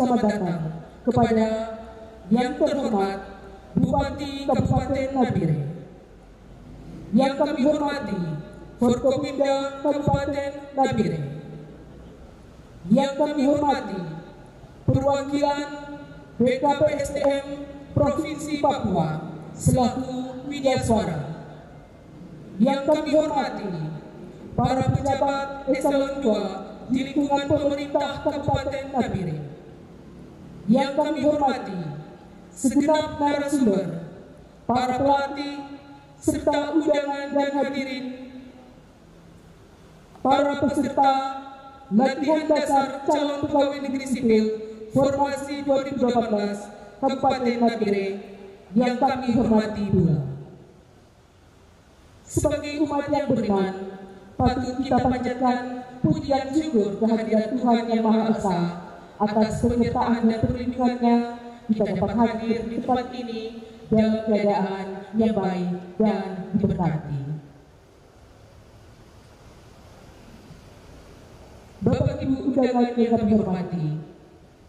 selamat datang kepada yang terhormat Bupati Kabupaten Nabire, yang kami hormati Forkopimda Kabupaten Nabire, yang kami hormati perwakilan BKPSDM Provinsi Papua selaku media suara, yang kami hormati para pejabat eselon 2 di lingkungan pemerintah Kabupaten Nabire, yang kami hormati segenap narasumber, para pelatih serta undangan dan hadirin, para peserta latihan dasar calon pegawai negeri sipil formasi 2018 Kabupaten Nabire yang kami hormati pula. Sebagai umat yang beriman, patut kita panjatkan pujian syukur kehadiran Tuhan Yang Maha Esa atas penyertaan dan perlindungannya kita dapat hadir di tempat ini dalam keadaan yang baik dan diberkati. Bapak Ibu undangan yang kami hormati,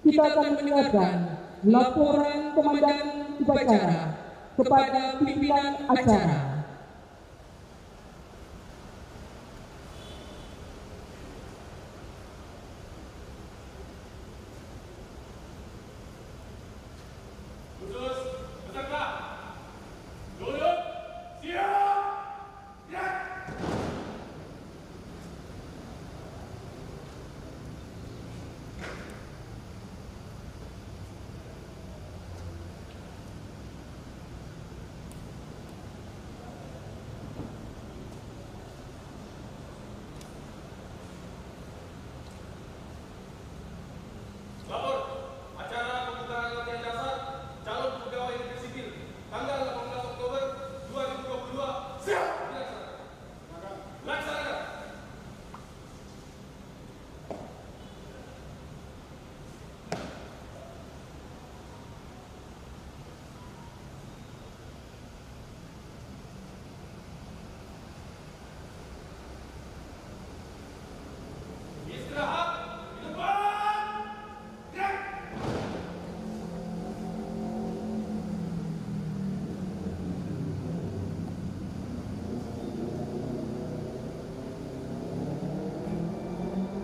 kita akan mendengarkan laporan Komandan Upacara kepada pimpinan acara.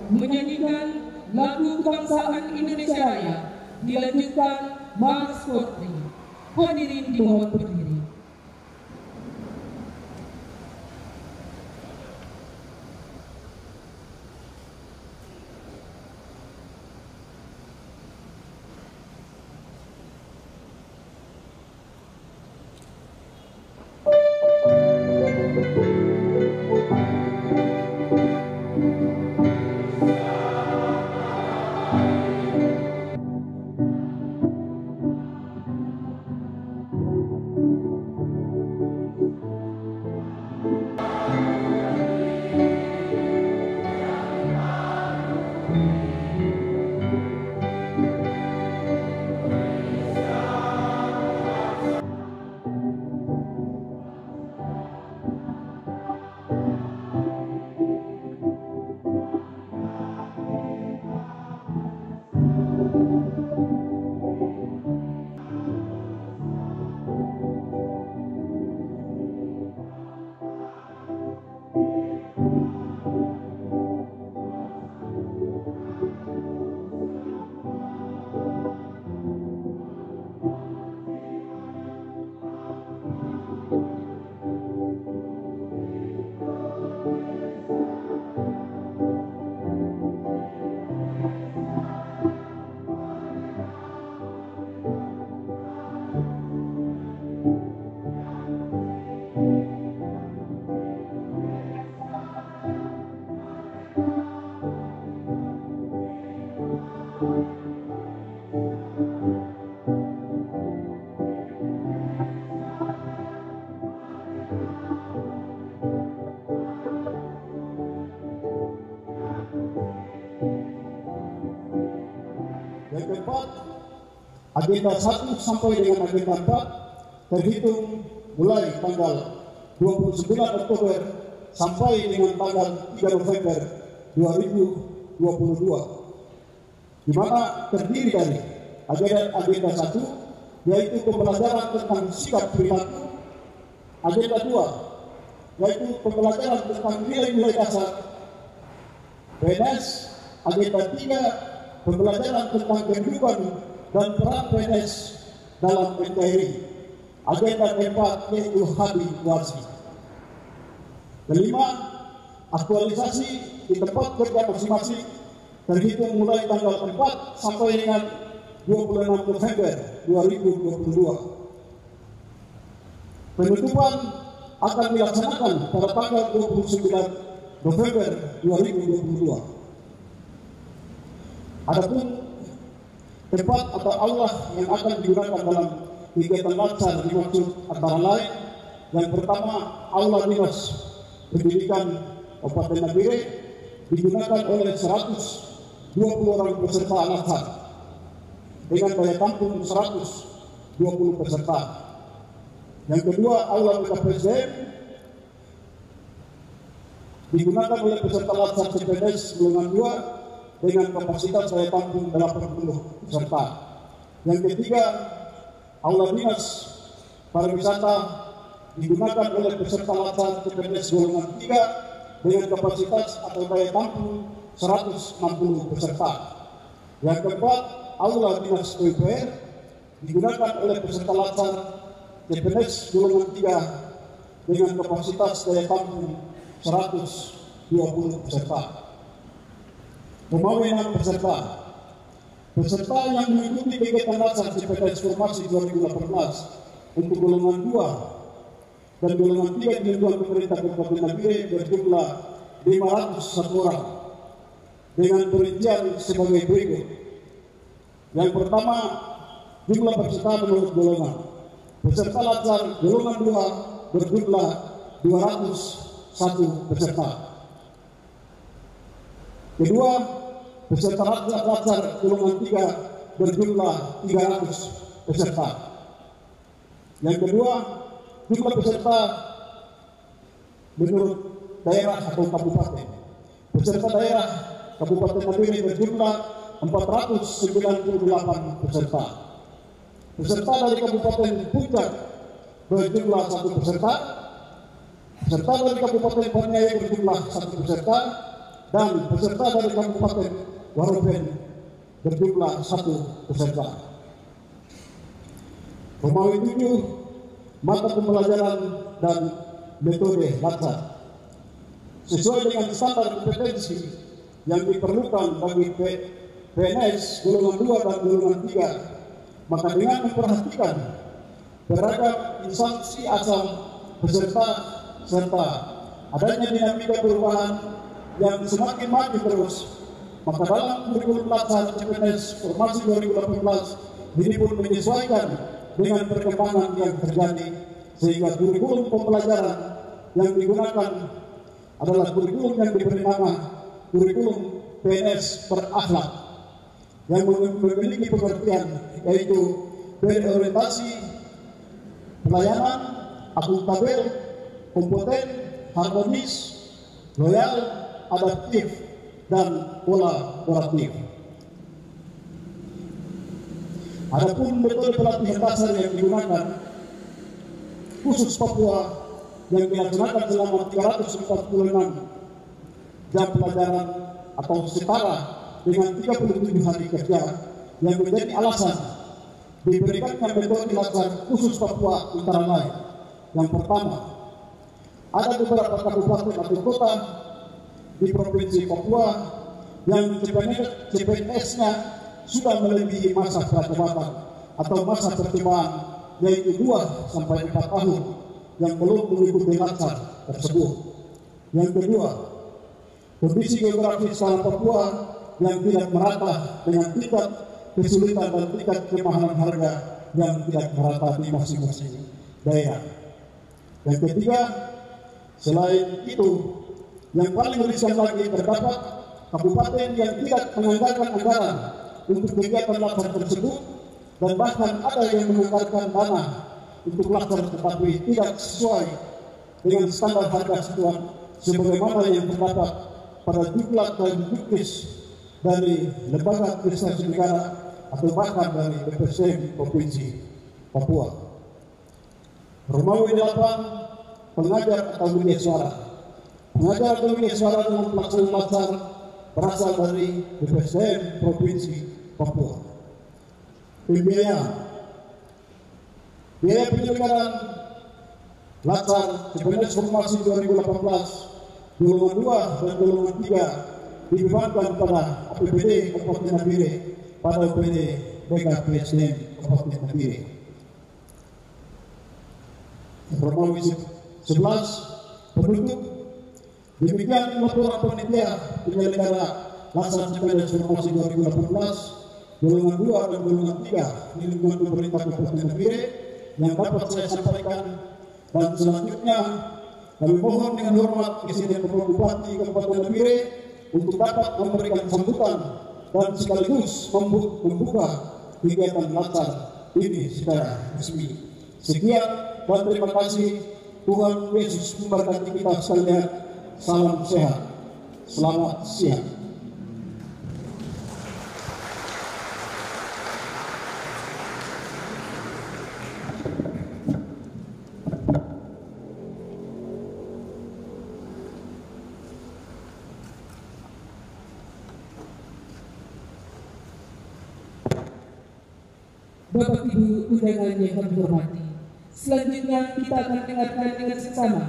Menyanyikan lagu kebangsaan Indonesia Raya dilanjutkan Mars Polri. Hadirin dimohon berdiri. Yang keempat, agenda 1 sampai dengan agenda 4 terhitung mulai tanggal 29 Oktober sampai dengan tanggal 3 November 2022. di mana terdiri dari agenda 1, yaitu pembelajaran tentang sikap perilaku, agenda 2, yaitu pembelajaran tentang nilai-nilai dasar PNS, agenda 3, pembelajaran tentang kehidupan dan peran PNS dalam NKRI, agenda 4 yaitu habituasi. Kelima, aktualisasi di tempat kerja masing-masing terhitung mulai tanggal 4 sampai dengan 26 November 2022. Penutupan akan dilaksanakan pada tanggal 29 November 2022. Adapun tempat atau aula yang akan digunakan dalam kegiatan laksar dimaksud antara lain, yang pertama, aula dinas pendidikan Kabupaten Nabire digunakan oleh 120 orang peserta laksar dengan daya tampung 120 peserta. Yang kedua, aula BKPSDM digunakan oleh peserta laksar CPNS golongan 2 dengan kapasitas daya tampung 80 peserta. Yang ketiga, aula dinas pariwisata digunakan oleh peserta laksar CPNS golongan 3 dengan kapasitas atau daya tampung 160 peserta. Yang keempat, aula dinas PUPR digunakan oleh peserta laksar CPNS golongan 3 dengan kapasitas daya tampung 120 peserta. Pemawinan peserta. Peserta yang mengikuti kegiatan laksar CPNS Formasi 2018 untuk golongan 2 dan golongan 3 di lingkungan pemerintah Kabupaten Nabire berjumlah 501 orang dengan perincian sebagai berikut. Yang pertama, jumlah peserta menurut golongan. Peserta laksar golongan 2 berjumlah 201 peserta. Kedua, peserta laksar golongan 3 berjumlah 300 peserta. Yang kedua, jumlah peserta menurut daerah atau kabupaten. Peserta daerah Kabupaten Nabire berjumlah 498 peserta. Peserta dari Kabupaten Puncak berjumlah 1 peserta. Peserta dari Kabupaten Paniai berjumlah 1 peserta. Dan peserta dari Kabupaten Warupen berjumlah 1 peserta. Pemawi 7, mata pembelajaran dan metode laksar. Sesuai dengan standar kompetensi yang diperlukan bagi PNS golongan 2 dan golongan 3, maka dengan memperhatikan beragam instansi asal peserta serta adanya dinamika perubahan yang semakin maju terus, maka dalam kurikulum laksar CPNS Formasi 2018 ini pun menyesuaikan dengan perkembangan yang terjadi, sehingga kurikulum pembelajaran yang digunakan adalah kurikulum yang diberi nama kurikulum PNS berakhlak yang memiliki pengertian yaitu berorientasi pelayanan, akuntabel, kompeten, harmonis, loyal, adaptif, dan kolaboratif. Adapun metode pelatihan dasar yang digunakan khusus Papua yang dilaksanakan selama 346 jam pelajaran atau setara dengan 37 hari kerja yang menjadi alasan diberikannya metode laksar khusus Papua antara lain. Yang pertama, ada beberapa kabupaten atau kota di Provinsi Papua yang CPNS-nya sudah melebihi masa prakebatan atau masa percobaan, yaitu 2 sampai 4 tahun yang belum mengikuti laksar tersebut. Yang kedua, kondisi geografis tanah Papua yang tidak merata dengan tingkat kesulitan dan tingkat kemahalan harga yang tidak merata di masing-masing daerah. Yang ketiga, selain itu, yang paling riskan lagi terdapat kabupaten yang tidak menganggarkan anggaran untuk kegiatan laksar tersebut, dan bahkan ada yang menganggarkan dana untuk laksar tetapi tidak sesuai dengan standar harga satuan sebagaimana yang terdapat pada jumlah dan juknis dari lembaga administrasi negara atau bahkan dari BPSDM Provinsi Papua. Romawi 8, pengajar atau media suara. Pengajar atau media suara dengan pelaksanaan latsar berasal dari BPSDM Provinsi Papua. Pembiayaan. Biaya penyelenggaraan latsar Kementerian Informasi 2018 golongan 2 dan golongan 3 dibebankan pada APBD Kabupaten Nabire pada APBD BKPSDM Kabupaten Nabire. Romawi 11 penutup. Demikian laporan panitia penyelenggara latsar Kementerian Informasi 2018 golongan 2 dan golongan 3 di lingkungan pemerintah Kabupaten Nabire yang dapat saya sampaikan, dan selanjutnya kami mohon dengan hormat Presiden Bupati Kabupaten Nabire untuk dapat memberikan sambutan dan sekaligus membuka kegiatan latsar ini secara resmi. Sekian dan terima kasih. Tuhan Yesus memberkati kita sekalian. Salam sehat. Selamat siang. Bapak Ibu undangan yang kami hormati, selanjutnya kita akan dengarkan dengan seksama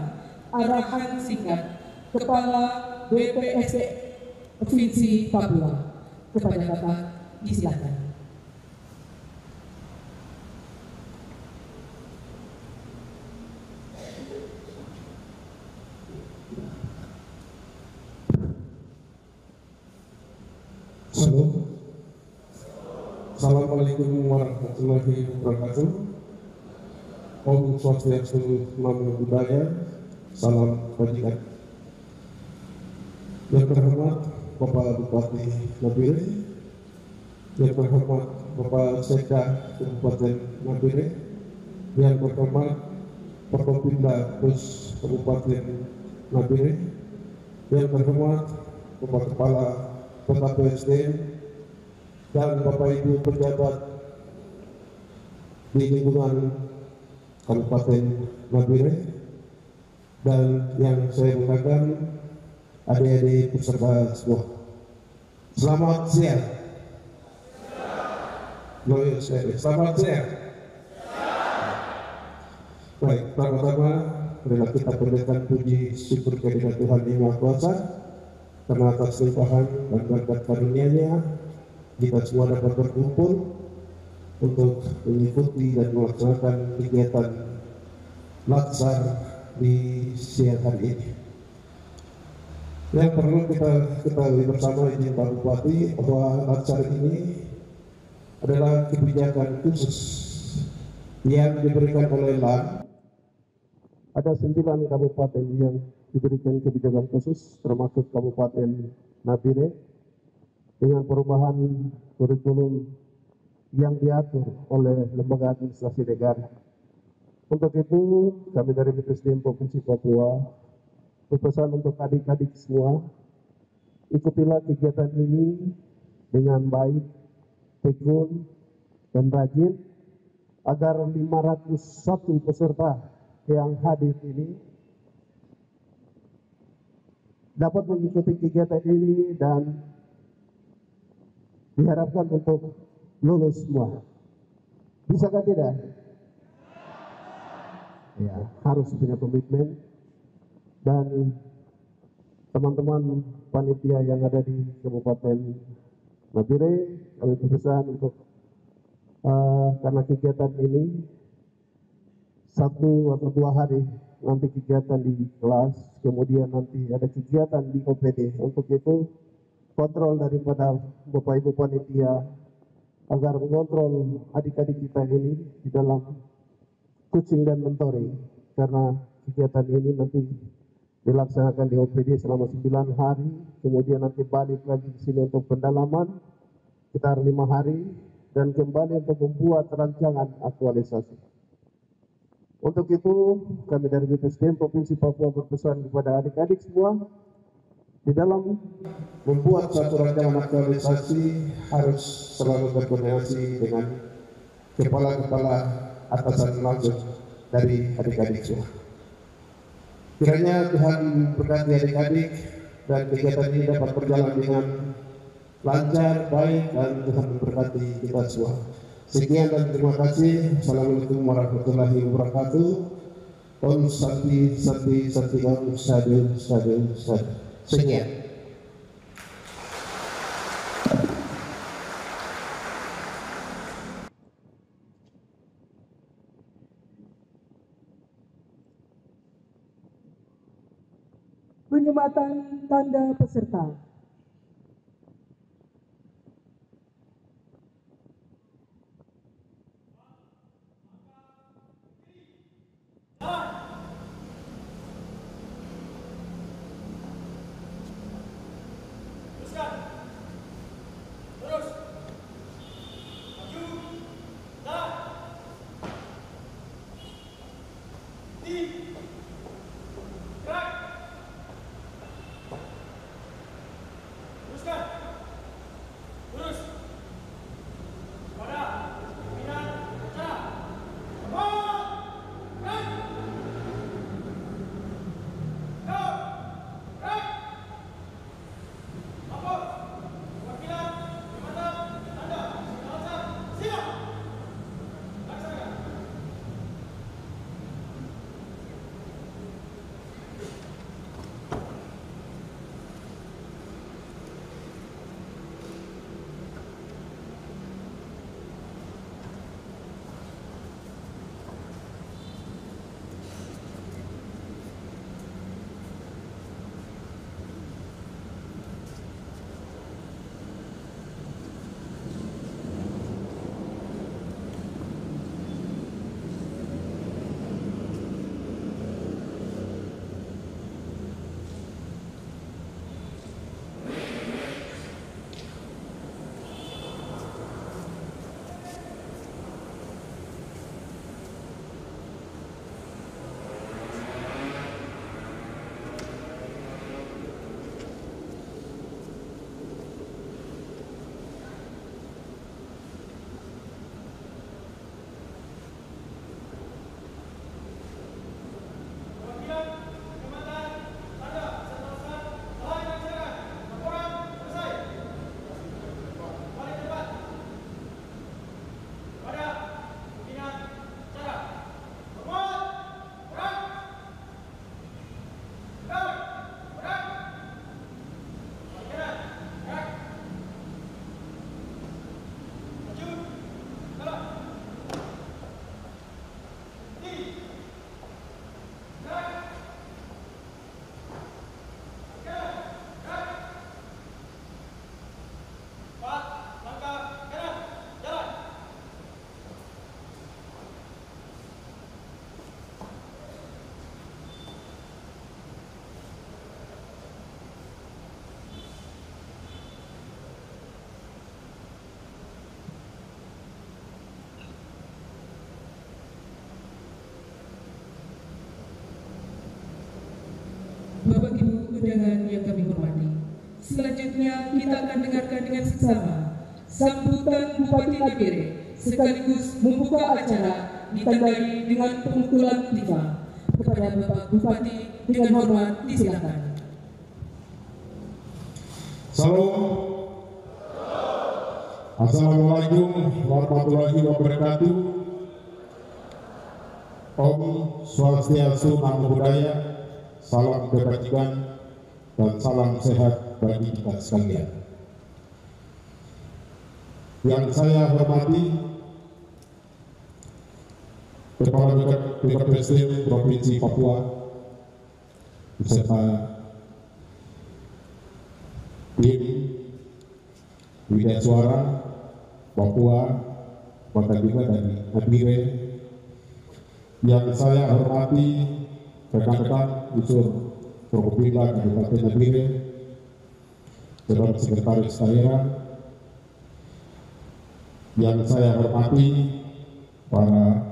arahan singkat Kepala BPSD Provinsi Papua. Kepada Bapak disilakan. Assalamualaikum warahmatullahi wabarakatuh. Om Swastiastu, Namo Buddhaya. Salam kebajikan. Yang terhormat Bapak Bupati Nabire, yang terhormat Bapak Sekda Kabupaten Nabire, yang terhormat Forkopimda Pus Kabupaten Nabire, yang terhormat Bapak Kepala BKPSDM dan Bapak Ibu pejabat di lingkungan Kabupaten Nabire, dan yang saya banggakan adik-adik peserta semua. Selamat siang. Selamat siang. Baik, pertama-tama marilah kita panjatkan puji syukur kehadirat Tuhan Yang Maha Kuasa karena atas limpahan dan berkat karunia-Nya kita semua dapat berkumpul untuk mengikuti dan melaksanakan kegiatan latsar di siang hari ini. Yang perlu kita ketahui bersama izin Pak Bupati bahwa latsar ini adalah kebijakan khusus yang diberikan oleh LAN. Ada 9 kabupaten yang diberikan kebijakan khusus, termasuk Kabupaten Nabire, dengan perubahan kurikulum yang diatur oleh lembaga administrasi negara. Untuk itu, kami dari BPSDM Provinsi Papua berpesan untuk adik-adik semua, ikutilah kegiatan ini dengan baik, tekun, dan rajin, agar 501 peserta yang hadir ini dapat mengikuti kegiatan ini dan diharapkan untuk lulus semua. Bisakah tidak? Ya, harus punya komitmen. Dan teman-teman panitia yang ada di Kabupaten Nabire, kami berpesan untuk karena kegiatan ini 1 atau 2 hari nanti kegiatan di kelas, kemudian nanti ada kegiatan di OPD. Untuk itu kontrol daripada Bapak Ibu panitia agar mengontrol adik-adik kita ini di dalam coaching dan mentoring, karena kegiatan ini nanti dilaksanakan di OPD selama 9 hari, kemudian nanti balik lagi di sini untuk pendalaman sekitar 5 hari, dan kembali untuk membuat rancangan aktualisasi. Untuk itu kami dari BPSDM Provinsi Papua berpesan kepada adik-adik semua, Di dalam membuat suatu rancangan aktualisasi harus selalu berkoordinasi dengan kepala-kepala atasan langsung dari adik-adik semua. Kiranya Tuhan memberkati adik-adik dan kegiatan ini dapat berjalan dengan lancar, baik, dan Tuhan memberkati kita semua. Sekian dan terima kasih. Assalamualaikum warahmatullahi wabarakatuh. Om Santi Santi Santi Om Sadu Sadu Sadu. Sekian. Penyematan tanda peserta. Bapak Ibu undangan yang kami hormati, selanjutnya kita akan dengarkan dengan seksama sambutan Bupati Nabire sekaligus membuka acara ditandai dengan pemukulan tifa. Kepada Bapak Bupati dengan hormat disilakan. Salam. Assalamualaikum warahmatullahi wabarakatuh. Om Swastiastu, Namo Buddhaya. Salam kebajikan dan salam sehat bagi kita sekalian. Yang saya hormati Kepala BPPSDM Provinsi Papua beserta tim Widya Suara Papua, bahkan juga dari Nabire. Yang saya hormati rekan-rekan unsur Forkopimda Kabupaten Nabire, Dewan Sekretaris Daerah, yang saya hormati para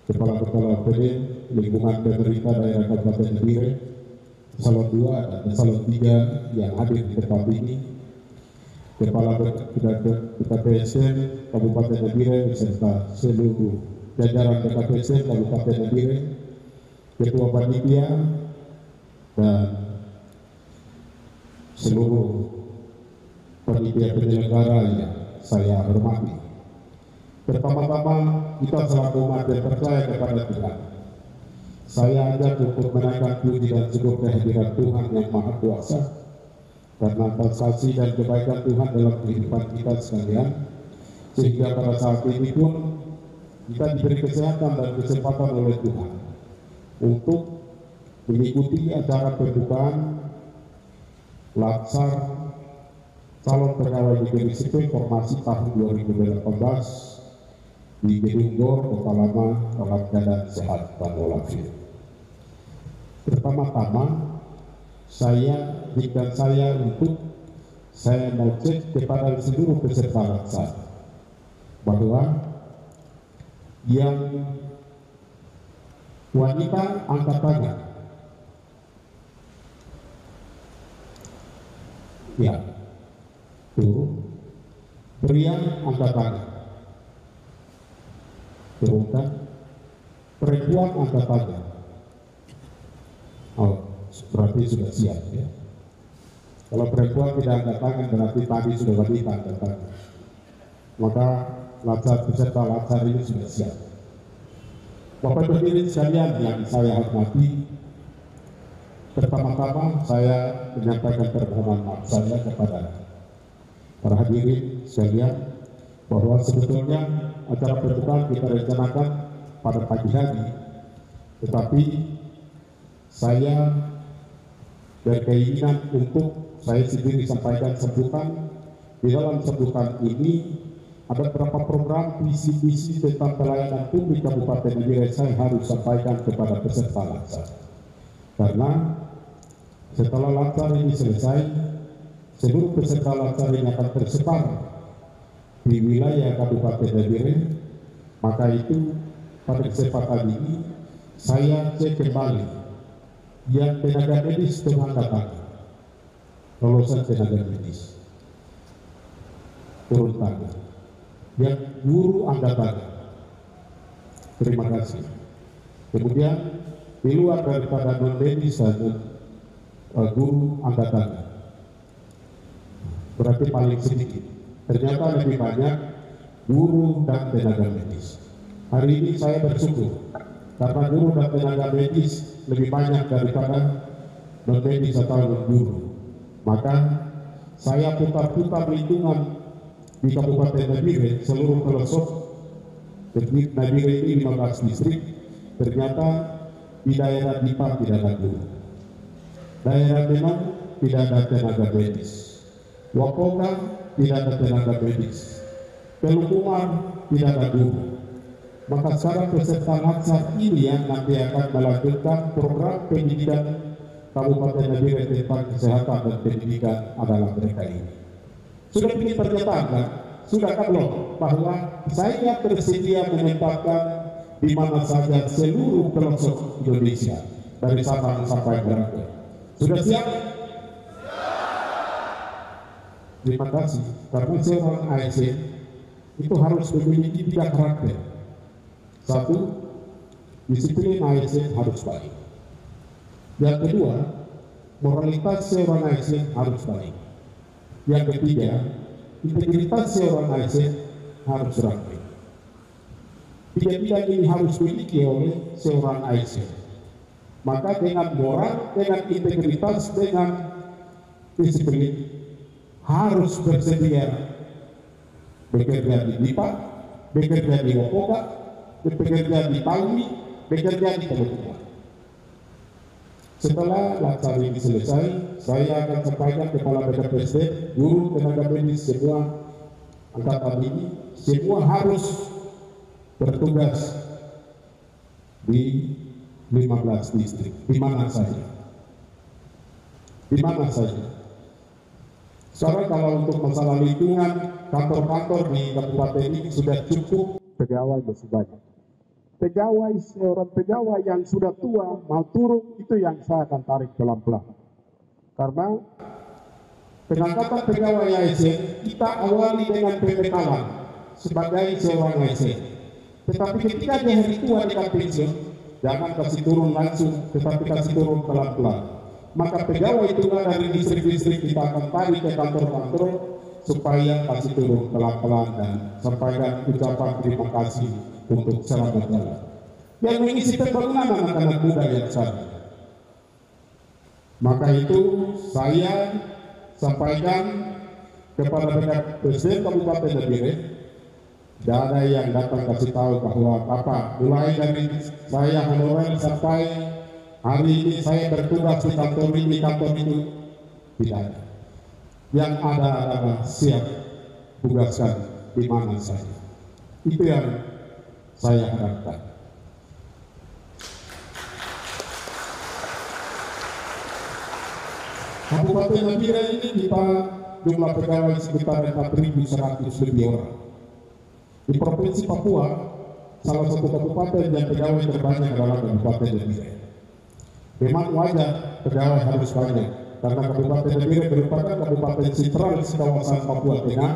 kepala-kepala PD lingkungan pemerintah daerah Kabupaten Nabire, Salon 2 dan Salon 3 yang hadir di tempat ini, Kepala BKPSDM Kabupaten Nabire beserta seluruh jajaran BKPSDM Kabupaten Nabire, Ketua Panitia dan seluruh panitia penyelenggara yang saya hormati. Pertama-tama kita selaku umat yang percaya kepada Tuhan, saya ajak untuk menaikkan puji dan syukur kehadiran Tuhan yang Maha Kuasa, karena atas kasih dan kebaikan Tuhan dalam kehidupan kita sekalian, sehingga pada saat ini pun kita diberi kesehatan dan kesempatan oleh Tuhan untuk mengikuti acara pembukaan Latsar calon pegawai negeri sipil formasi tahun 2018 di Gedung GOR Kota Lama dalam keadaan sehat dan walafiat. Pertama-tama saya untuk saya mau cek kepada seluruh peserta Latsar bahwa yang wanita angkat tangan. Ya, turun. Pria angkat tangan. Turunkan. Perempuan angkat tangan. Oh, berarti sudah siap ya. Kalau perempuan tidak angkat tangan berarti tadi sudah wanita angkat tangan. Maka Latsar peserta Latsar ini sudah siap. Bapak hadirin sekalian yang saya hormati, pertama-tama saya menyampaikan permohonan maaf saya kepada para hadirin sekalian bahwa sebetulnya acara pembukaan kita rencanakan pada pagi hari, tetapi saya berkeinginan untuk saya sendiri sampaikan sambutan. Di dalam sambutan ini ada beberapa program visi-visi tentang pelayanan publik Kabupaten Nabire saya harus sampaikan kepada peserta Latsar. Karena setelah Latsar ini selesai, seluruh peserta Latsar ini akan tersebar di wilayah Kabupaten Nabire. Maka itu pada kesempatan ini saya cek kembali yang tenaga medis telah datang, lulusan tenaga medis turun tangan, yang guru angkatan, terima kasih. Kemudian di luar daripada non medis dan guru angkatan, berarti paling sedikit. Ternyata lebih banyak guru dan tenaga medis. Hari ini saya bersyukur karena guru dan tenaga medis lebih banyak daripada non medis atau non guru. Maka saya putar-putar lingkungan di Kabupaten Nabire, seluruh pelosok Nabire ini 15 distrik, ternyata di daerah Dipa tidak ada guru, daerah Denang tidak ada tenaga medis, Wapoka tidak ada tenaga medis, Telukumar tidak ada guru. Maka sekarang peserta Latsar ini yang nanti akan melanjutkan program pendidikan Kabupaten Nabire tentang kesehatan dan pendidikan adalah mereka ini. Sudah bikin pernyataan kan? Sudah kan belum? Bahwa saya bersedia menempatkan di mana saja seluruh pelosok Indonesia dari Sabang sampai Merauke. Sudah siap? Terima kasih. Karena seorang ASN itu harus memiliki 3 karakter. 1, disiplin ASN harus baik. Yang kedua, moralitas seorang ASN harus baik. Yang ketiga, integritas seorang ASN harus rapi. 3 ini harus dimiliki oleh seorang ASN. Maka dengan moral, dengan integritas, dengan disiplin harus bersedia bekerja di Dipa, bekerja di Wapoka, bekerja di Palmi, bekerja di Telukumar. Setelah Latsar ini selesai, saya akan sampaikan kepala BKPSDM, guru, tenaga medis, semua angkatan ini, semua harus bertugas di 15 distrik, di mana saja. Di mana saja. Soalnya kalau untuk masalah lingkungan, kantor-kantor di kabupaten ini sudah cukup, pegawai masih banyak. seorang pegawai yang sudah tua mau turun, itu yang saya akan tarik pelan-pelan. Karena pengangkatan pegawai ASN kita awali dengan pembekalan sebagai seorang ASN. Tetapi ketika dia hari tua dekat pensiun, jangan kasih turun langsung, tetapi kasih turun pelan-pelan. Maka pegawai tua dari distrik-distrik kita akan tarik ke kantor-kantor supaya kasih turun pelan-pelan dan sampaikan ucapan terima kasih untuk selamat jalan. Yang mengisi pembangunan anak-anak muda yang sana. Maka itu saya sampaikan kepada Presiden Kabupaten Nabire, tidak ada yang datang kasih tahu bahwa apa, mulai dari saya honorer sampai hari ini saya bertugas di kantor ini, kantor itu, tidak ada. Yang ada adalah siap tugaskan di mana saja. Itu yang saya harapkan. Kabupaten Nabire ini kita jumlah pegawai sekitar 4.100 lebih orang. Di Provinsi Papua, salah satu kabupaten yang pegawai terbanyak adalah Kabupaten Nabire. Memang wajar pegawai harus banyak, karena Kabupaten Nabire merupakan kabupaten sentral di kawasan Papua Tengah.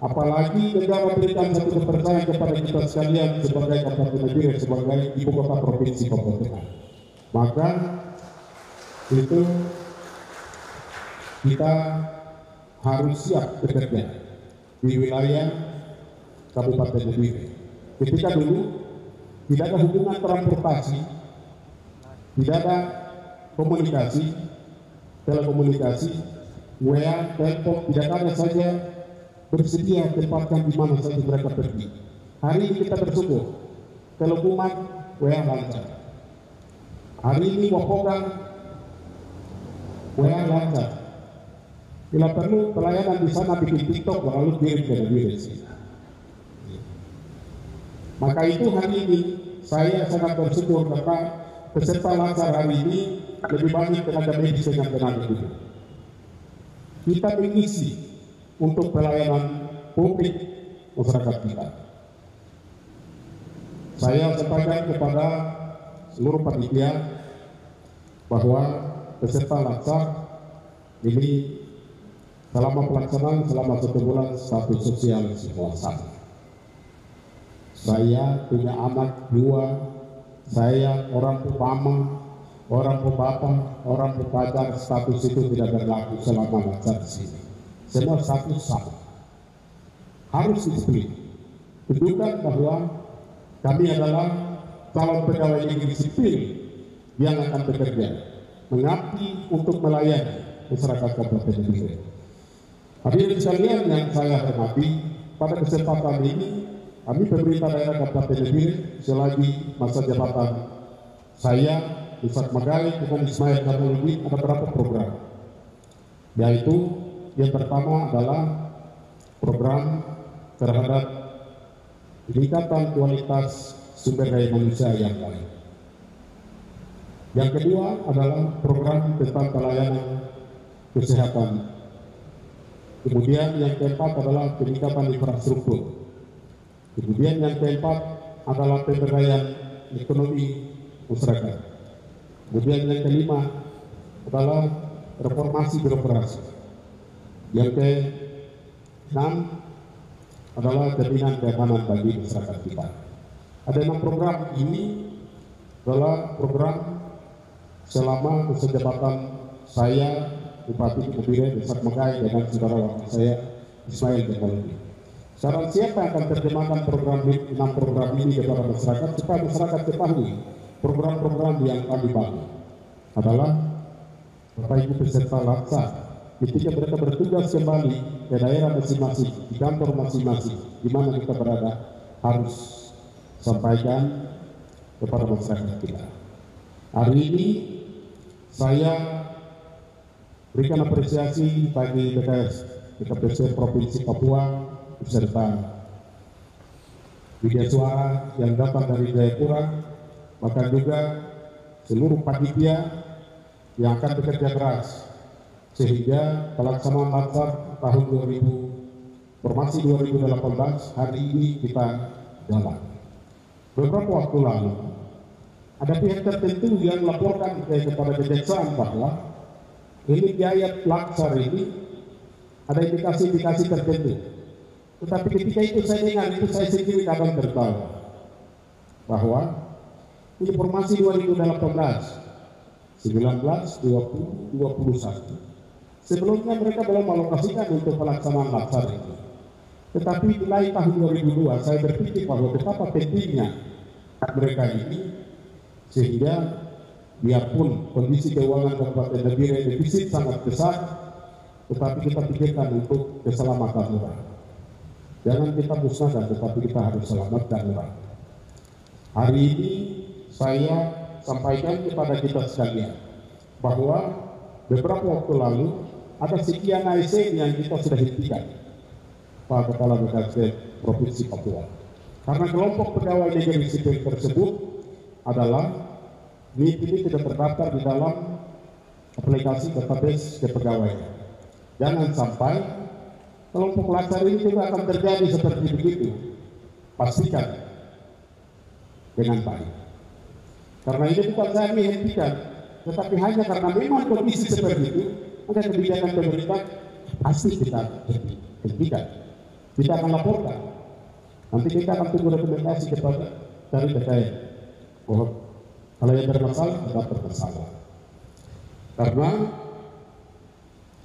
Apalagi negara berikan satu kepercayaan kepada kita sekalian sebagai Kabupaten Nabire sebagai ibu kota Provinsi Papua Tengah. Maka itu kita harus siap bekerja di wilayah Kabupaten Nabire. Ketika dulu tidak ada hubungan transportasi, tidak ada komunikasi, telekomunikasi, WA, telepon, tidak ada saja bersedia tempatkan di mana saja mereka pergi. Hari ini kita bersyukur, telekomunikasi WA lancar. Hari ini Wapogan WA lancar. Bila perlu pelayanan di sana bikin TikTok lalu kirim ke Nabire. Maka itu hari ini saya sangat bersyukur karena peserta lancar hari ini lebih banyak tenaga medis dengan tenaga hidup. Kita mengisi untuk pelayanan publik masyarakat kita. Saya sampaikan kepada seluruh panitia bahwa peserta lancar ini selama pelaksanaan selama 1 bulan status sosial semua sama. Saya punya anak 2, saya orang pertama, orang bapak, orang pepajar, status itu tidak berlaku selama lancar di sini. Semua status sama. Harus disiplin. Tunjukkan bahwa kami adalah calon pegawai negeri sipil yang akan bekerja, mengabdi untuk melayani masyarakat Kabupaten Nabire. Hadirin sekalian yang saya hormati, pada kesempatan ini kami pemerintah daerah Kabupaten Nabire selagi masa jabatan saya Ustadz Magai Hukum Ismail Karnologi ada beberapa program, yaitu yang pertama adalah program terhadap peningkatan kualitas sumber daya manusia yang baik. Yang kedua adalah program tentang pelayanan kesehatan. Kemudian yang keempat adalah peningkatan infrastruktur. Kemudian yang keempat adalah pemberdayaan ekonomi masyarakat. Kemudian yang kelima adalah reformasi birokrasi. Yang keenam adalah jaminan keamanan bagi masyarakat kita. Ada 6 program ini adalah program selama masa jabatan saya Bupati Nabire Ustadz Magai dengan saudara wakil saya Ismail Karnologi. Saran siapa yang akan terjemahkan program 6 program ini kepada masyarakat supaya masyarakat ketahui program-program yang kami bangun adalah Bapak Ibu peserta laksa ketika mereka bertugas kembali ke daerah masing-masing, di kantor masing-masing, di mana kita berada, harus sampaikan kepada masyarakat kita. Hari ini saya berikan apresiasi bagi BKPS Provinsi Papua beserta media suara yang datang dari Jayapura, maka juga seluruh panitia yang akan bekerja keras sehingga pelaksanaan lancar tahun 2018 hari ini kita jalan. beberapa waktu lalu ada pihak tertentu yang melaporkan kepada kejaksaan bahwa ini biaya laksar ini ada indikasi-indikasi tertentu. Tetapi ketika itu saya dengar, itu saya sendiri kadang tertawa bahwa informasi 2018, 19, 20, 21 sebelumnya mereka belum alokasikan untuk pelaksanaan laksar itu. Tetapi mulai tahun 2002 saya berpikir bahwa betapa pentingnya mereka ini, sehingga biarpun kondisi keuangan Kabupaten Nabire defisit sangat besar, tetapi kita pikirkan untuk keselamatan orang. Jangan kita musnahkan, tetapi kita harus selamatkan orang. Hari ini saya sampaikan kepada kita sekalian bahwa beberapa waktu lalu ada sekian ASN yang kita sudah hentikan, Pak Kepala BKSDM Provinsi Papua. Karena kelompok pegawai negeri sipil tersebut adalah NIP ini tidak terdaftar di dalam aplikasi database kepegawaian. Jangan sampai kelompok laksar ini juga akan terjadi seperti begitu. Pastikan dengan baik. Karena ini bukan saya menghentikan, tetapi hanya karena memang kondisi seperti itu, maka kebijakan pemerintah pasti kita hentikan. Kita akan laporkan. Nanti kita akan tunggu rekomendasi kepada dari BKN bahwa kalau yang bermasalah tetap bermasalah. Karena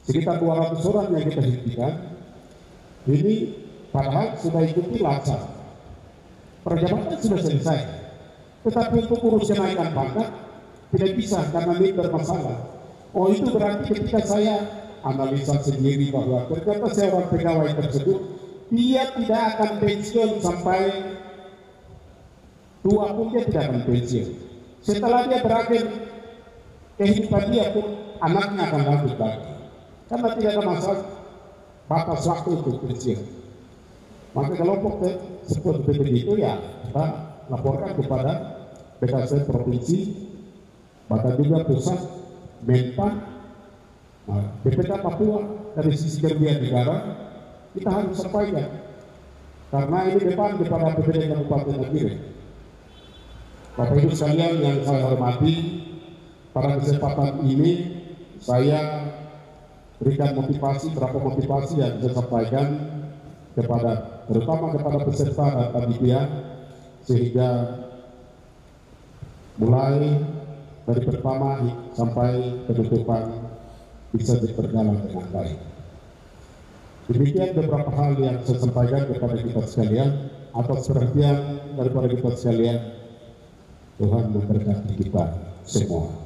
sekitar 200 orang yang kita hentikan ini padahal sudah ikuti laksar. Perjabatan sudah selesai. Tetapi untuk urus kenaikan pangkat tidak bisa karena ini bermasalah. Oh, itu berarti ketika saya analisa sendiri bahwa ternyata seorang pegawai tersebut dia tidak akan pensiun sampai tua pun dia tidak akan pensiun. Setelah dia berakhir kehidupan dia pun anaknya akan lanjut lagi. Karena tidak ada masalah batas waktu untuk pensiun. Maka kelompok seperti itu ya kita laporkan kepada BKSDM Provinsi, bahkan juga pusat, Menpan, BPK Papua dari sisi kerugian negara kita harus sampaikan. Karena ini depan kepada APBD Kabupaten Nabire. Bapak Ibu sekalian yang saya hormati, pada kesempatan ini saya berikan motivasi, berapa motivasi yang saya sampaikan kepada terutama kepada peserta dan panitia, sehingga mulai dari pertama sampai penutupan bisa berjalan dengan baik. Demikian beberapa hal yang saya sampaikan kepada kita sekalian. Atas perhatian daripada kita sekalian, Tuhan memberkati kita semua.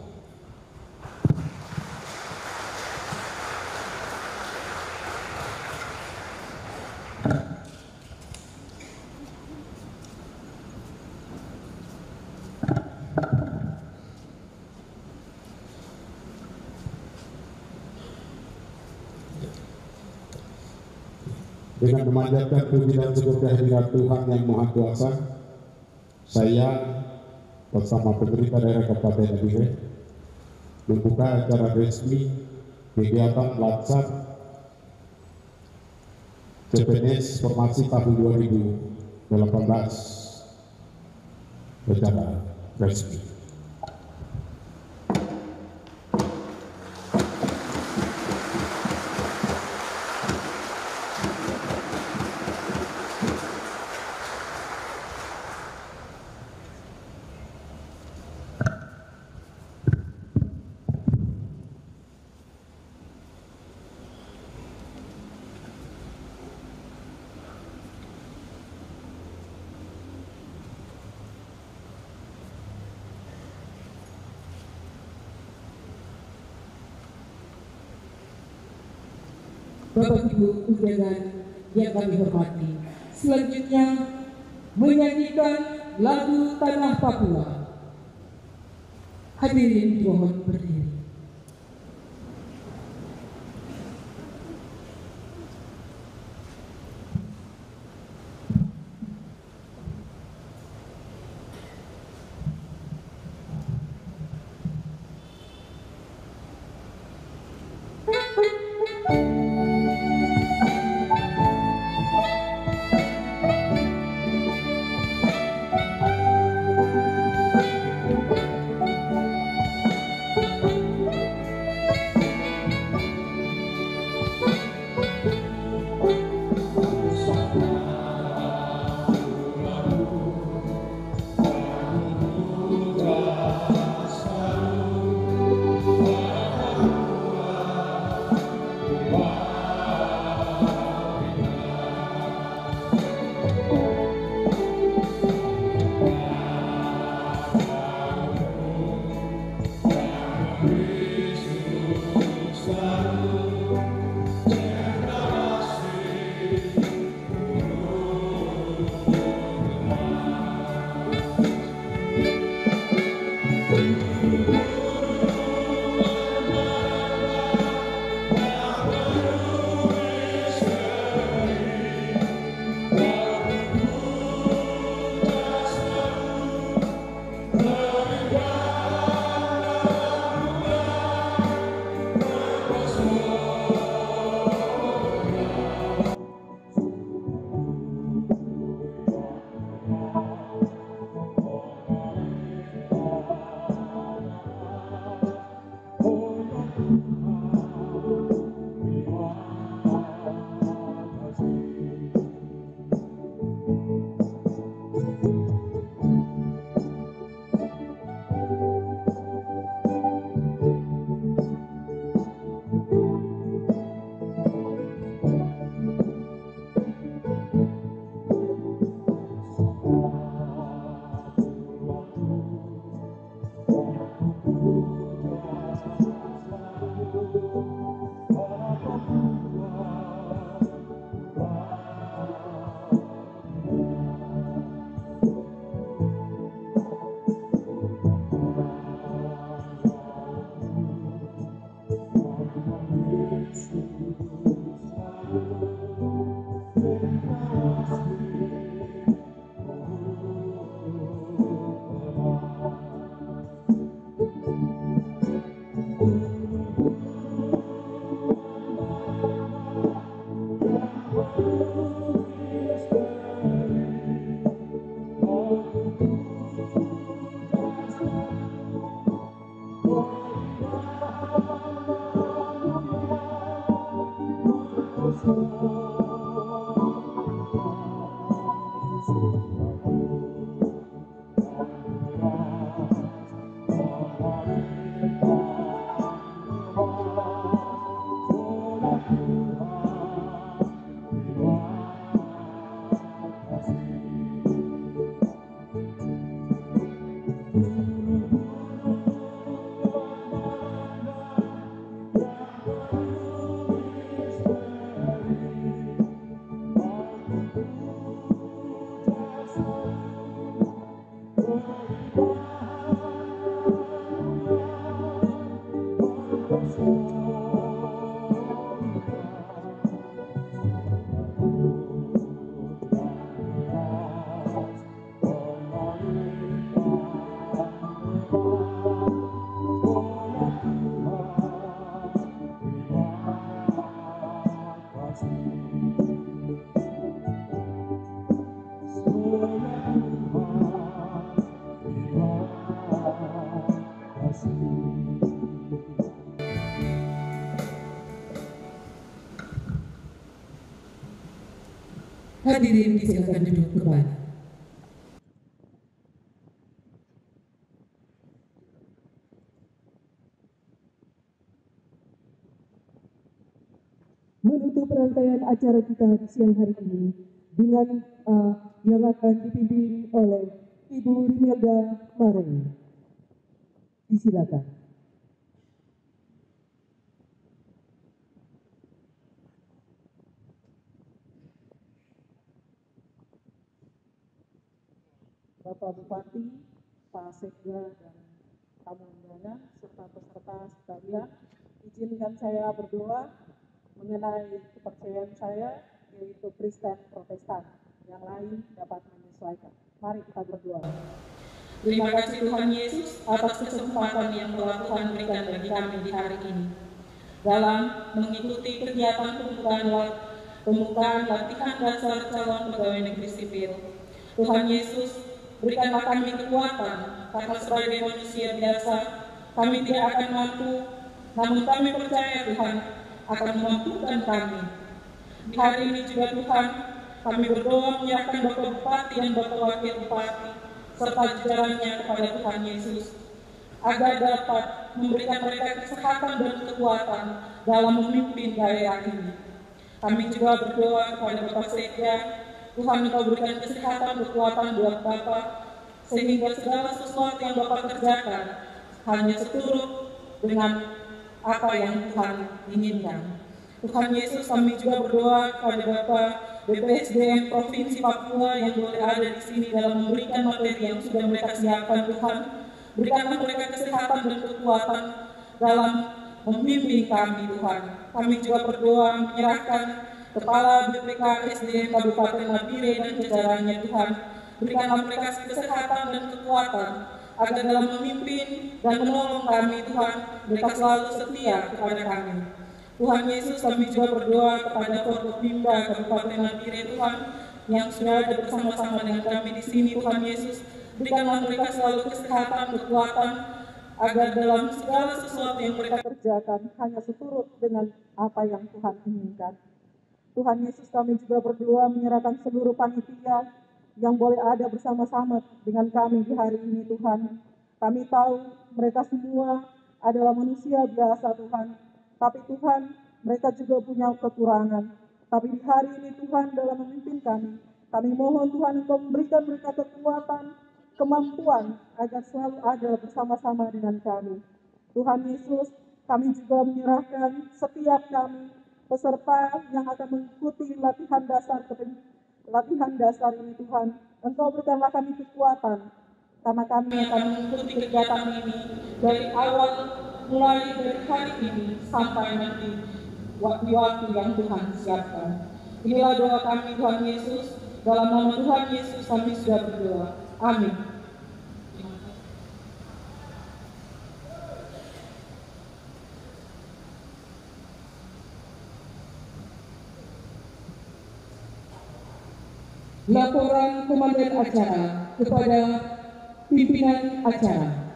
Dengan memanjatkan puji dan syukur kehadirat Tuhan yang Maha Kuasa, saya bersama pemerintah daerah Kabupaten Nabire membuka acara resmi kegiatan laksar CPNS Formasi tahun 2018 secara resmi. Bapak Ibu undangan yang kami hormati, selanjutnya menyanyikan lagu Tanah Papua. Hadirin mohon berdiri. Hadirin disilakan duduk kembali. Menutup rangkaian acara kita di siang hari ini dengan yang akan dipimpin oleh Ibu Rimelda Mareng. Disilakan. Bapak Bupati, Pak Sekda, dan tamu undangan serta peserta sekalian, izinkan saya berdoa mengenai kepercayaan saya, yaitu Kristen Protestan. Yang lain dapat menyesuaikan. Mari kita berdoa. Terima kasih Tuhan Yesus atas kesempatan yang telah Tuhan berikan bagi kami di hari ini. Dalam mengikuti kegiatan pembukaan latihan dasar calon pegawai negeri sipil, Tuhan Yesus, berikanlah kami kekuatan, karena sebagai manusia biasa, kami tidak akan mampu, namun kami percaya Tuhan akan memampukan kami. Di hari ini juga Tuhan, kami berdoa menyerahkan Bapak Bupati dan Bapak Wakil Bupati, serta jajarannya kepada Tuhan Yesus, agar dapat memberikan mereka kesehatan dan kekuatan dalam memimpin daerah ini. Kami juga berdoa kepada Bapak Sekda, Tuhan Engkau berikan kesehatan, kekuatan buat Bapak, sehingga segala sesuatu yang Bapak kerjakan hanya seturut dengan apa yang Tuhan inginkan. Tuhan Yesus, kami juga berdoa kepada Bapak BPSDM Provinsi Papua yang boleh ada di sini dalam memberikan materi yang sudah mereka siapkan. Tuhan, berikanlah mereka kesehatan dan kekuatan dalam membimbing kami. Tuhan, kami juga berdoa menyerahkan Kepala BPK SDM Kabupaten Nabire dan jajarannya. Tuhan, berikanlah mereka kesehatan dan kekuatan agar dalam memimpin dan menolong kami. Tuhan, mereka selalu setia kepada kami. Tuhan Yesus, kami juga berdoa kepada Forkopimda Kabupaten Nabire, Tuhan, yang sudah ada bersama-sama dengan kami di sini. Tuhan Yesus, berikanlah mereka selalu kesehatan, kekuatan, agar dalam segala sesuatu yang mereka kerjakan hanya seturut dengan apa yang Tuhan inginkan. Tuhan Yesus, kami juga berdoa menyerahkan seluruh panitia yang boleh ada bersama-sama dengan kami di hari ini. Tuhan, kami tahu mereka semua adalah manusia biasa, Tuhan. Tapi Tuhan, mereka juga punya kekurangan. Tapi di hari ini Tuhan, dalam memimpin kami mohon Tuhan Engkau memberikan mereka kekuatan, kemampuan, agar selalu ada bersama-sama dengan kami. Tuhan Yesus, kami juga menyerahkan setiap kami, peserta yang akan mengikuti latihan dasar ini. Tuhan, Engkau berikanlah kami kekuatan, karena kami akan mengikuti kegiatan ini dari awal, mulai dari hari ini sampai nanti waktu-waktu yang Tuhan siapkan. Inilah doa kami Tuhan Yesus, dalam nama Tuhan Yesus kami sudah berdoa. Amin. Laporan Komandan Acara kepada Pimpinan Acara.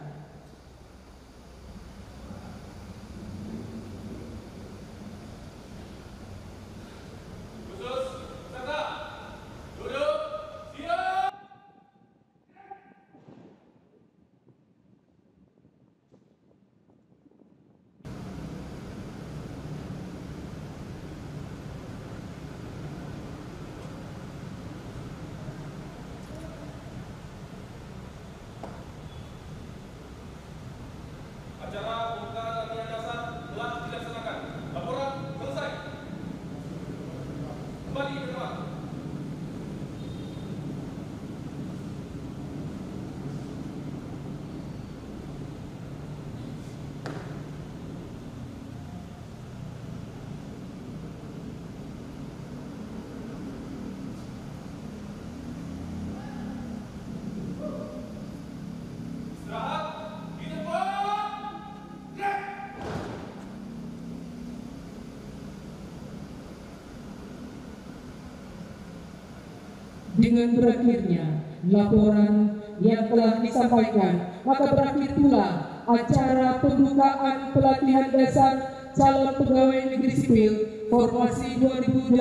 Dengan berakhirnya laporan yang telah disampaikan, maka berakhir pula acara pembukaan pelatihan dasar calon pegawai negeri sipil formasi 2018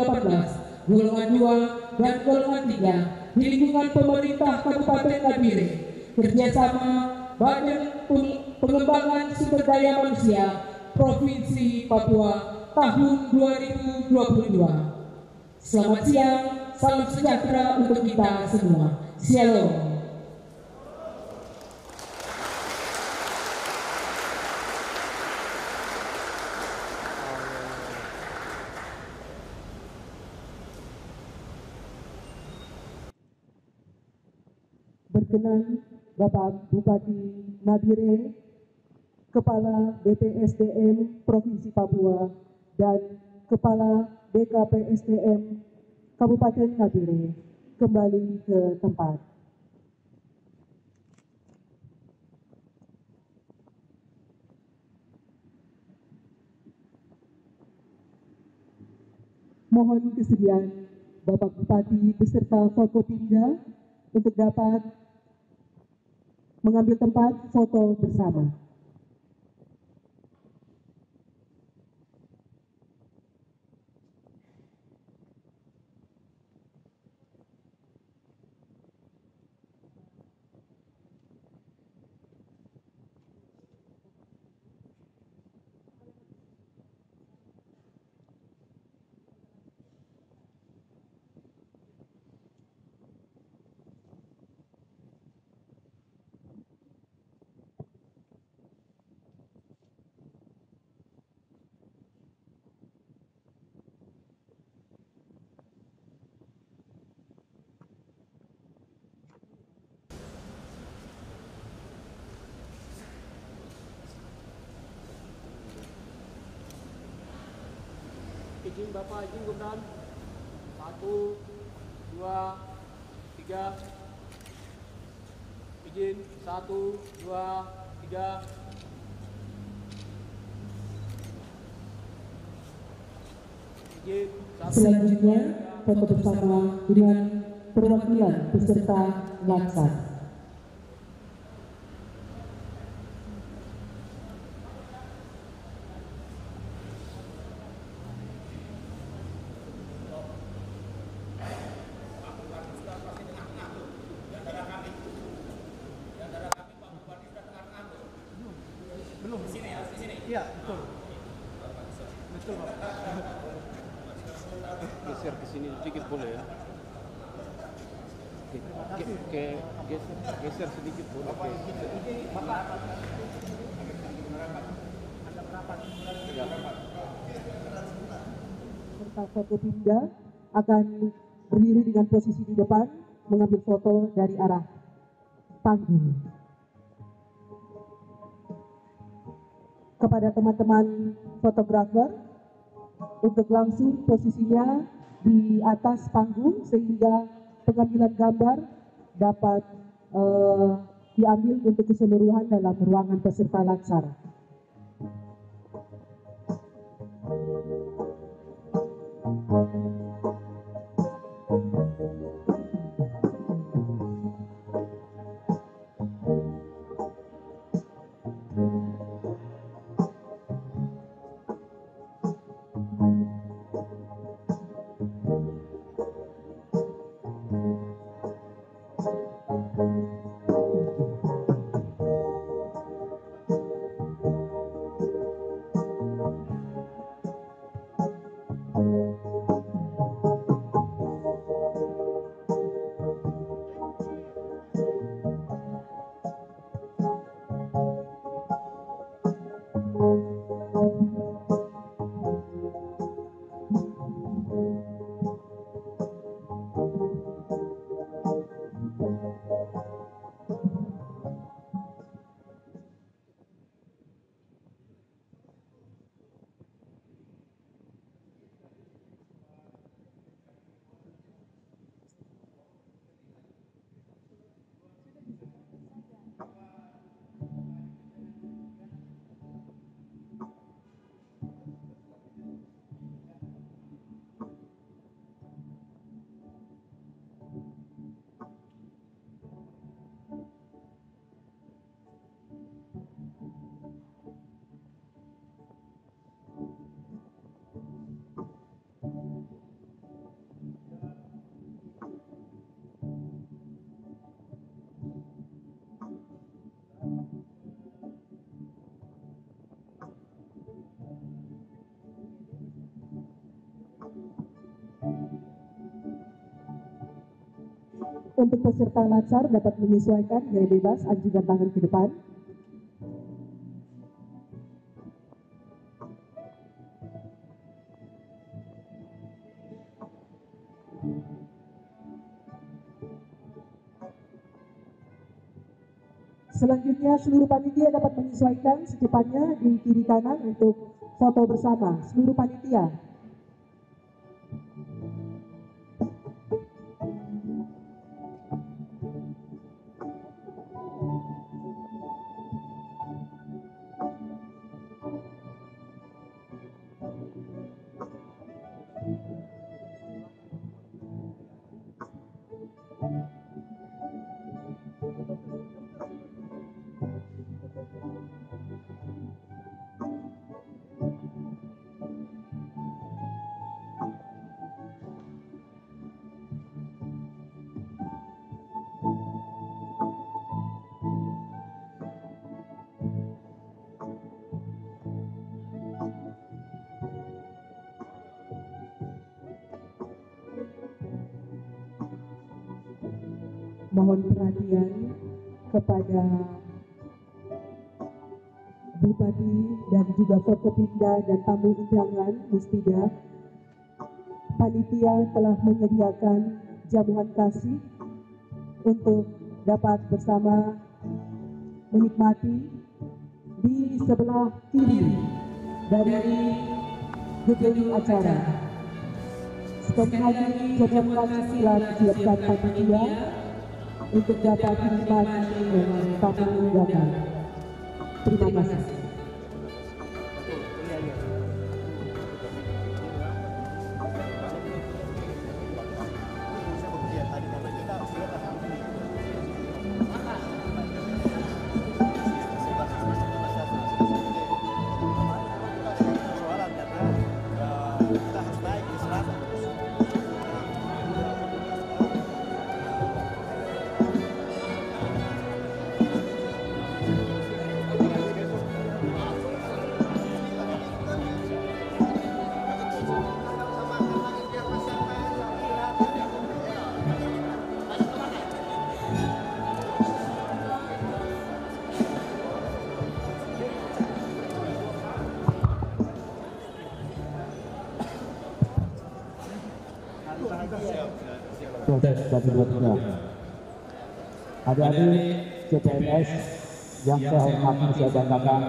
golongan 2 dan golongan 3 di lingkungan pemerintah Kabupaten Nabire kerjasama Badan Pengembangan Sumber Daya Manusia Provinsi Papua tahun 2022. Selamat siang, salam sejahtera untuk kita semua. Shalom. Berkenan Bapak Bupati Nabire, Kepala BPSDM Provinsi Papua, dan Kepala BKPSDM Kabupaten Nabire kembali ke tempat. Mohon kesediaan Bapak Bupati beserta Forkopimda untuk dapat mengambil tempat foto bersama. Izin Bapak, izin Gubernur. 1, 2, 3. Izin 1, 2, 3. Izin 1. Selanjutnya, foto bersama dengan perwakilan peserta laksar. Iya, betul. Betul, Pak. Geser ke sini sedikit boleh ya. Geser sedikit boleh. Bapak. Ada berapa? Ya. Serta Forkopimda akan berdiri dengan posisi di depan mengambil foto dari arah panggung. Kepada teman-teman fotografer untuk langsung posisinya di atas panggung sehingga pengambilan gambar dapat diambil untuk keseluruhan dalam ruangan peserta laksar. Untuk peserta latsar dapat menyesuaikan gaya bebas, ajukan tangan ke depan. Selanjutnya seluruh panitia dapat menyesuaikan secepatnya di kiri kanan untuk foto bersama seluruh panitia. Mohon perhatian kepada Bupati dan juga Forkopimda dan tamu undangan Muspida. Panitia telah menyediakan jamuan kasih untuk dapat bersama menikmati di sebelah kiri dari gedung acara. Sekali lagi jamuan kasih telah disiapkan panitia untuk dapat dinikmati oleh tamu undangan. Terima kasih. Adik-adik CPNS yang saya hormati, saya banggakan,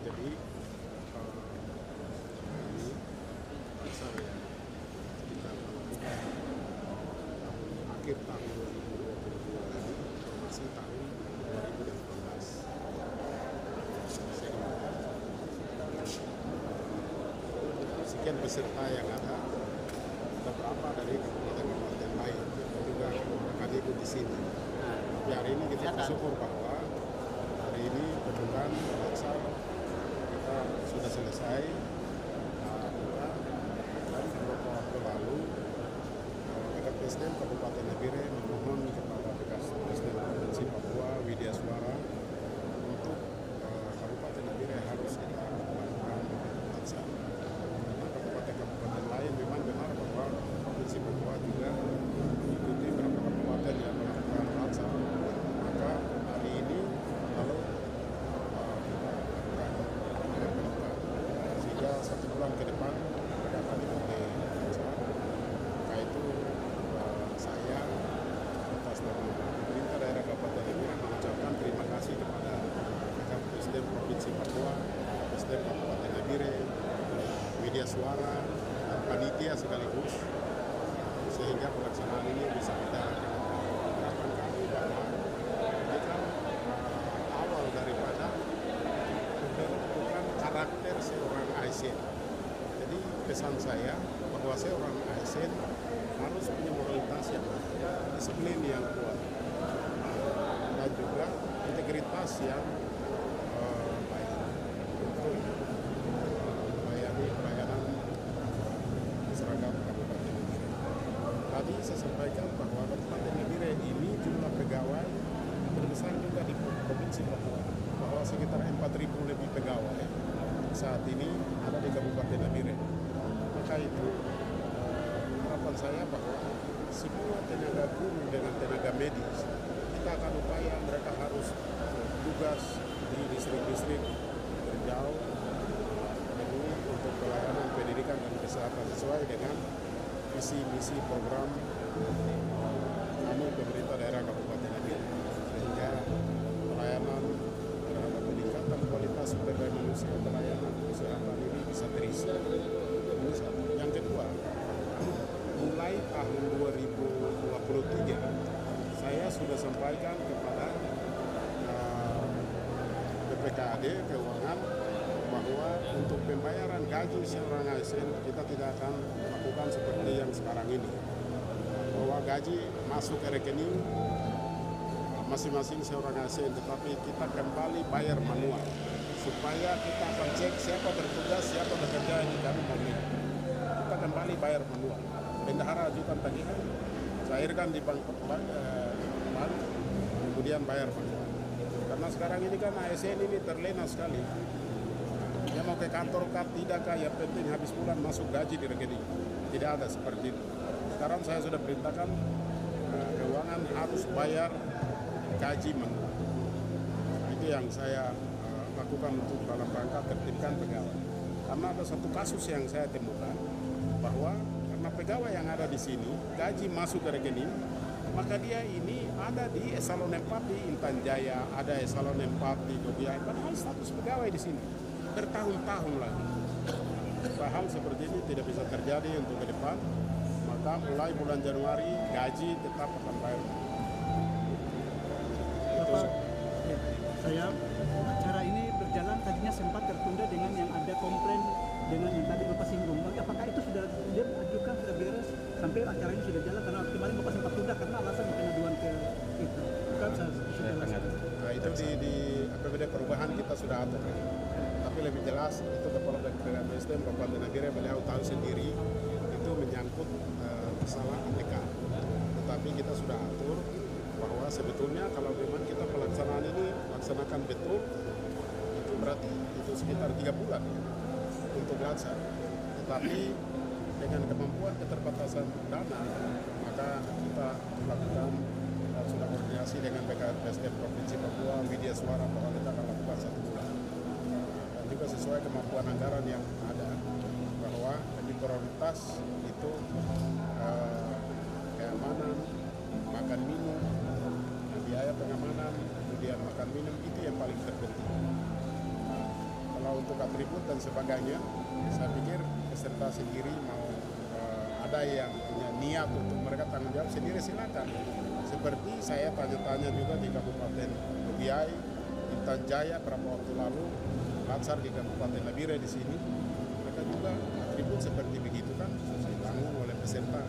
jadi akhir tahun 2022 ini masih tahun 2018. Sekian peserta yang ada, beberapa dari kabupaten-kabupaten lain juga akan ikut di sini. Tapi hari ini kita bersyukur bahwa hari ini pembukaan latsar kita sudah selesai. Dan beberapa waktu lalu Bapak Presiden Kabupaten Nabire memohon kepada bekas Presiden Provinsi Papua Widya Suara untuk Kabupaten Nabire harus kita melakukan latsar. Karena kabupaten-kabupaten lain memang benar bahwa Provinsi Papua juga mengikuti beberapa kabupaten yang melakukan latsar. Maka hari ini lalu sehingga 1 bulan ke depan dapat dipakai latsar. Maka itu saya atas nama pemerintah daerah Kabupaten Nabire mengucapkan terima kasih kepada Bapak Presiden Provinsi Papua, Presiden Kabupaten Nabire, Widya Suara, dan panitia sekaligus, sehingga pelaksanaan ini bisa kita harapan kami bahwa ini kan awal daripada pembentukan karakter seorang ASN. Jadi pesan saya bahwa seorang ASN harus punya moralitas yang kuat, disiplin yang kuat, dan juga integritas integritas yang baik untuk melayani pelayanan masyarakat Kabupaten Nabire. Tadi saya sampaikan bahwa Kabupaten Nabire ini jumlah pegawai terbesar juga di Provinsi Papua, bahwa sekitar 4.000 lebih pegawai saat ini ada di Kabupaten Nabire. Maka itu harapan saya bahwa semua tenaga guru dengan tenaga medis kita akan upaya mereka harus tugas di distrik-distrik terjauh untuk pelayanan pendidikan dan kesehatan sesuai dengan visi misi program kami pemerintah daerah Kabupaten Nabire, sehingga pelayanan terhadap peningkatan kualitas sumber daya manusia pelayanan kesehatan ini bisa terisi. Ini satu. Yang kedua, mulai tahun 2023 saya sudah sampaikan kepada BPKAD Keuangan bahwa untuk pembayaran gaji seorang ASN kita tidak akan lakukan seperti yang sekarang ini, bahwa gaji masuk ke rekening masing-masing seorang ASN, tetapi kita kembali bayar manual supaya kita akan cek siapa bertugas, siapa bekerja di kami pemilik. Kita kembali bayar manual. Bendahara ajukan tagihan, cairkan di bank, kemudian bayar manual. Karena sekarang ini kan ASN ini terlena sekali. Dia mau ke kantor kah, tidak kah, yang penting habis bulan masuk gaji di rekening. Tidak ada seperti itu. Sekarang saya sudah perintahkan keuangan harus bayar gaji manual. Itu yang saya lakukan untuk dalam rangka tertibkan pegawai. Karena ada satu kasus yang saya temukan bahwa karena pegawai yang ada di sini gaji masuk ke rekening, maka dia ini ada di eselon 4 di Intan Jaya, ada eselon 4 di Dobiai, padahal status pegawai di sini bertahun-tahun lagi. Hal seperti ini tidak bisa terjadi untuk ke depan, maka mulai bulan Januari gaji tetap akan bayar. Bapak, ya, saya acara ini berjalan tadinya sempat tertunda dengan yang ada komplain dengan yang tadi Bapak singgung. Apakah itu sudah dia ajukan, sudah beres sampai acara ini sudah jalan? Karena kemarin Bapak sempat tunda karena alasan pengaduan ke itu. Bukan bisa jelaskan. Nah, itu di APBD perubahan kita sudah atur. Tapi lebih jelas itu Kepala BPSDM Kabupaten Nabire beliau tahu sendiri itu menyangkut masalah ATK. Tetapi kita sudah atur bahwa sebetulnya kalau memang kita pelaksanaan ini laksanakan betul, itu berarti itu sekitar 3 bulan untuk laksana. Tetapi dengan kemampuan keterbatasan dana, maka kita lakukan sudah koordinasi dengan BPSDM Provinsi Papua, media suara bahwa kita akan lakukan 1 bulan. Dan juga sesuai kemampuan anggaran yang ada, bahwa di prioritas itu keamanan, makan minum, biaya pengamanan, kemudian makan minum itu yang paling terpenting. Kalau untuk atribut dan sebagainya, saya pikir peserta sendiri mau ada yang punya niat untuk mereka tanggung jawab sendiri silakan. Seperti saya tanya-tanya juga di Kabupaten Dobiai, Intan Jaya beberapa waktu lalu, Latsar di Kabupaten Nabire di sini, mereka juga atribut seperti begitu kan, ditanggung oleh peserta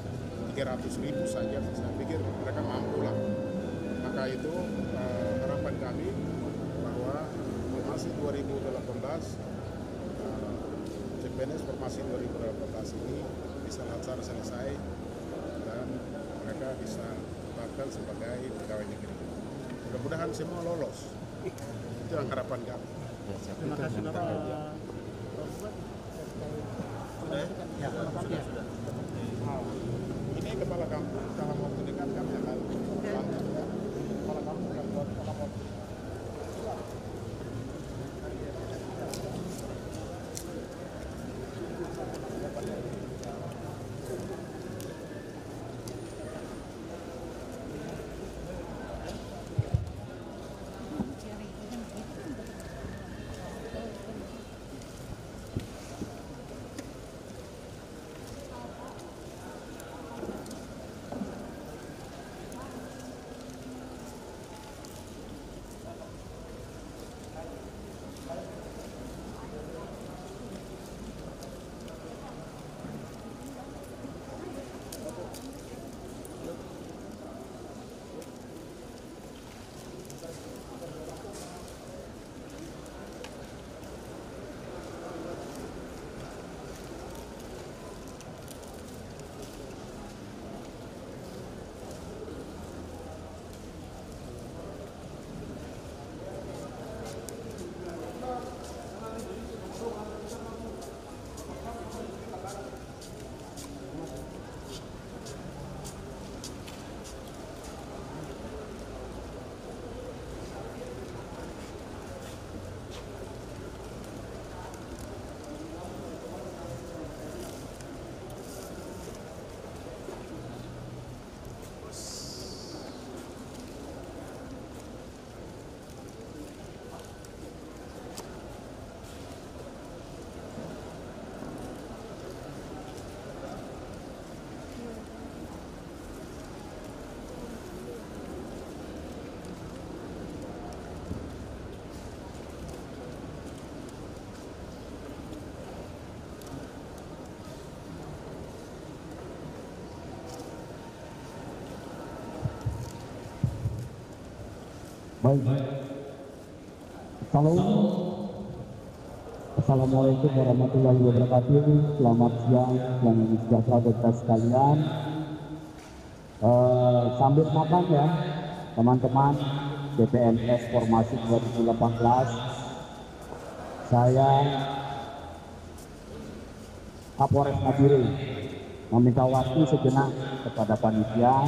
300.000 saja. Saya pikir mereka mampu lah. Maka itu harapan kami bahwa formasi 2018 CPNS formasi 2018 ini bisa lancar selesai dan mereka bisa ditetapkan sebagai pegawai negeri. Mudah-mudahan semua lolos. Itu yang harapan kami. Terima kasih Bapak. Sudah ya? Sudah. Ini kepala kampung, dalam waktu dekat kami akan bantu ya. Kepala kampung akan buat lapor. Baik. Salam. Assalamualaikum warahmatullahi wabarakatuh. Selamat siang, selamat sejahtera buat kita sekalian. Sambil makan ya, teman-teman CPNS Formasi 2018. Saya Kapolres Nabire meminta waktu sejenak kepada panitia.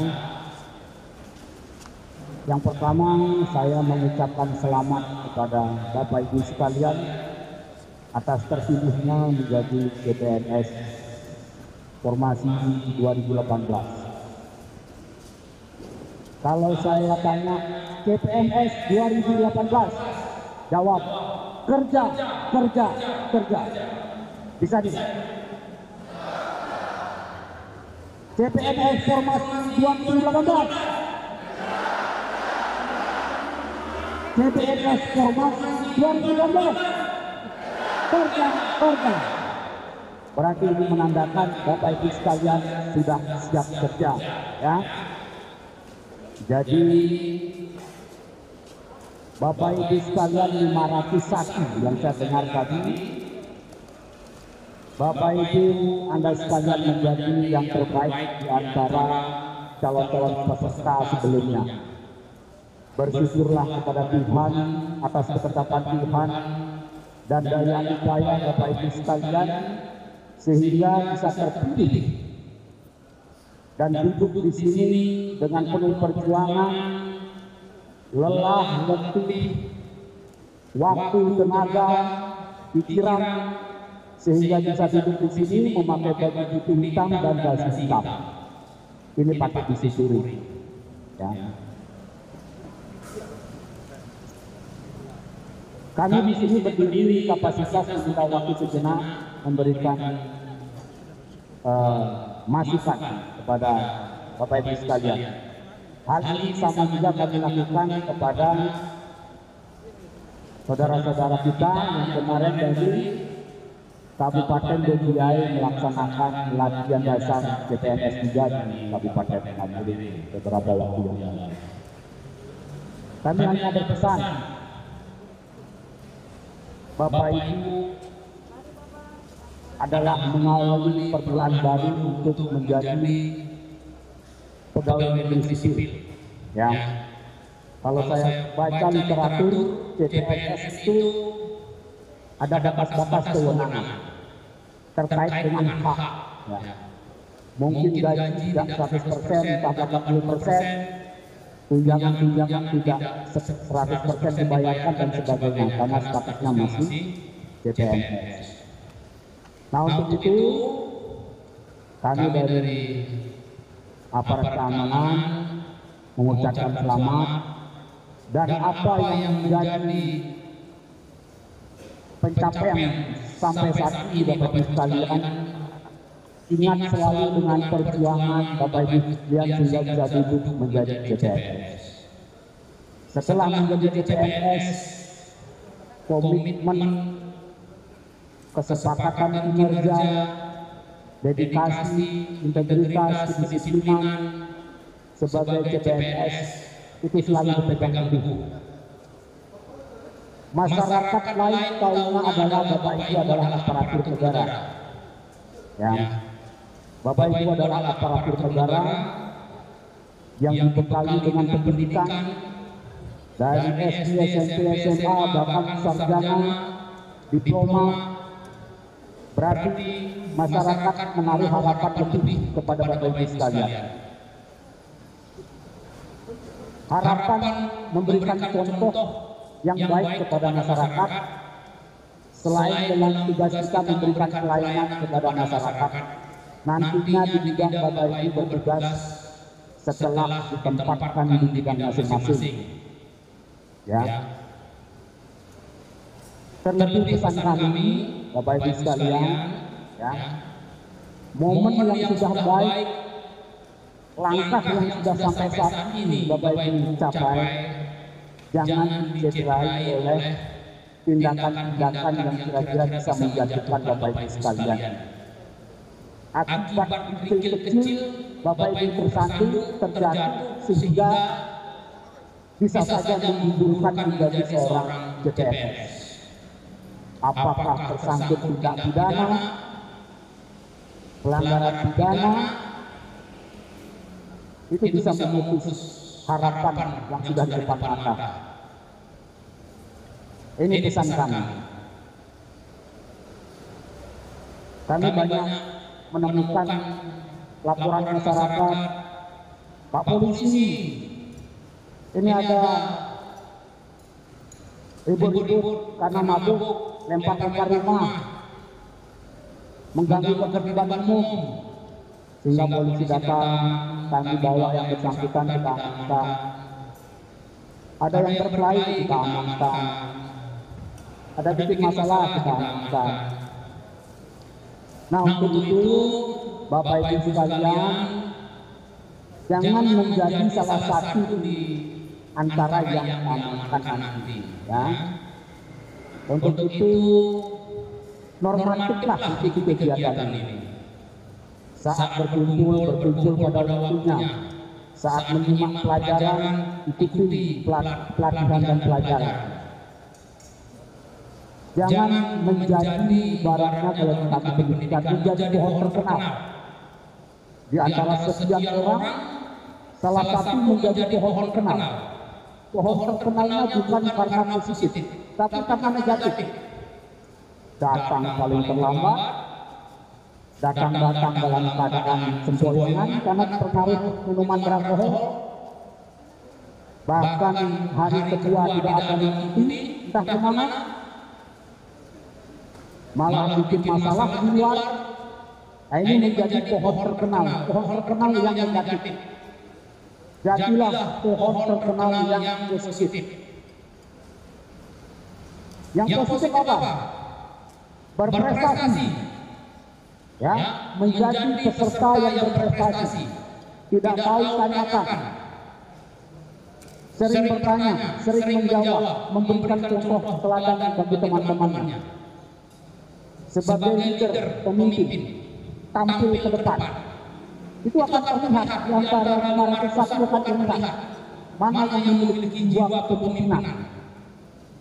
Yang pertama, saya mengucapkan selamat kepada Bapak Ibu sekalian atas terpilihnya menjadi CPNS Formasi 2018. Kalau saya tanya CPNS 2018, jawab kerja, kerja, kerja. Bisa tidak? CPNS Formasi 2018. CPNS Formasi 2018. Kerja, kerja. Berarti ini menandakan Bapak Ibu sekalian sudah siap kerja, ya. Jadi Bapak Ibu sekalian 501 yang saya dengar tadi, Bapak Ibu Anda sekalian menjadi yang terbaik di antara calon-calon peserta sebelumnya. Bersyukurlah kepada Tuhan atas ketetapan Tuhan dan daya upaya Bapak Ibu sekalian sehingga bisa terpilih dan duduk di sini dengan penuh perjuangan, lelah, letih, waktu, tenaga, pikiran, sehingga bisa duduk di sini memakai baju putih hitam dan dasi hitam. Ini patut disyukuri. Ya. Kami di sini berdiri kapasitas meminta waktu sejenak memberikan masukan kepada Bapak Ibu sekalian. Hal ini sama juga kami lakukan kepada saudara-saudara kita yang kemarin dari Kabupaten Dodiai melaksanakan latihan dasar CPNS 3 di Kabupaten Nabire beberapa waktu yang lalu. Kami hanya berpesan, Bapak Ibu adalah mengawali perguruan baru untuk menjadi pegawai negeri sipil. Ya, kalau saya baca literatur CPNS itu ada batas-batas kewenangan terkait dengan hak. Ya. Mungkin gaji tidak 100%, entah 80%, tunjangan-tunjangan tidak 100% dibayarkan dan sebagainya karena statusnya masih CPNS. Nah, untuk itu kami dari aparat keamanan mengucapkan selamat dan apa yang menjadi pencapaian sampai saat ini Bapak Ibu sekalian, ingat selalu dengan perjuangan Bapak Ibu sekalian sehingga bisa duduk menjadi CPNS. Setelah menjadi CPNS, komitmen, kesepakatan kinerja, dedikasi, integritas, kedisiplinan sebagai CPNS itu selalu dipegang teguh. Masyarakat lain tahunya adalah Bapak Ibu adalah aparatur negara. Ya. Bapak Ibu adalah aparatur negara yang dibekali dengan pendidikan dari SD, SMP, SMA, bahkan sarjana, diploma. Berarti masyarakat menaruh harapan lebih kepada Bapak Ibu sekalian. Harapan memberikan contoh yang baik kepada masyarakat, selain dengan tugas kita memberikan pelayanan kepada masyarakat, nantinya di bidang Bapak Ibu bertugas setelah ditempatkan di bidang masing-masing. Ya. Terlebih pesan kami Bapak Ibu sekalian, ya, momen yang sudah baik, langkah yang sudah sampai saat ini Bapak Ibu capai, jangan dicederai oleh tindakan-tindakan yang kira-kira bisa menjatuhkan Bapak Ibu sekalian. Akibat kecil-kecil Bapak Ibu tersandung, terjatuh, sehingga bisa saja menggugurkan menjadi seorang JPNS. Apakah tersangkut tindak pidana, pelanggaran pidana, itu bisa memutus harapan yang sudah di depan mata. Ini pesan kami. Kami banyak menemukan laporan masyarakat, Pak Polisi, ini ada ribut-ribut karena mabuk, lempar-lempar rumah, mengganggu ketertiban umum, sehingga polisi datang, kami bawa yang bersangkutan kita amankan. Ada yang berkelahi kita amankan, ada titik masalah kita amankan. Nah, untuk itu Bapak Ibu sekalian, jangan menjadi salah satu di antara yang diamankan nanti, ya. Untuk itu normatiflah ikuti kegiatan ini. Saat berkumpul pada waktunya. Saat menyimak pelajaran, ikuti pelatihan dan pelajaran. Jangan menjadi ibaratnya kalau kita pendidikan menjadi pohon terkenal. Di antara sekian orang, salah satu menjadi pohon terkenal. Pohon terkenalnya bukan karena positif, tapi karena negatif. Datang paling terlambat, datang dalam keadaan sempoyongan karena terpengaruh minuman beralkohol. Bahkan hari kedua tidak akan mengikuti, entah kemana, malah bikin masalah di luar. Nah, ini menjadi pohon terkenal yang negatif. Jadilah pohon terkenal yang positif. Yang positif apa? Berprestasi. Ya, menjadi peserta yang berprestasi. Tidak tahu tanyakan. Sering bertanya, sering menjawab, memberikan contoh teladan bagi teman-temannya. Sebagai leader, pemimpin, tampil ke depan. Itu akan terlihat di antara 501 akan terlihat mana yang memiliki jiwa kepemimpinan.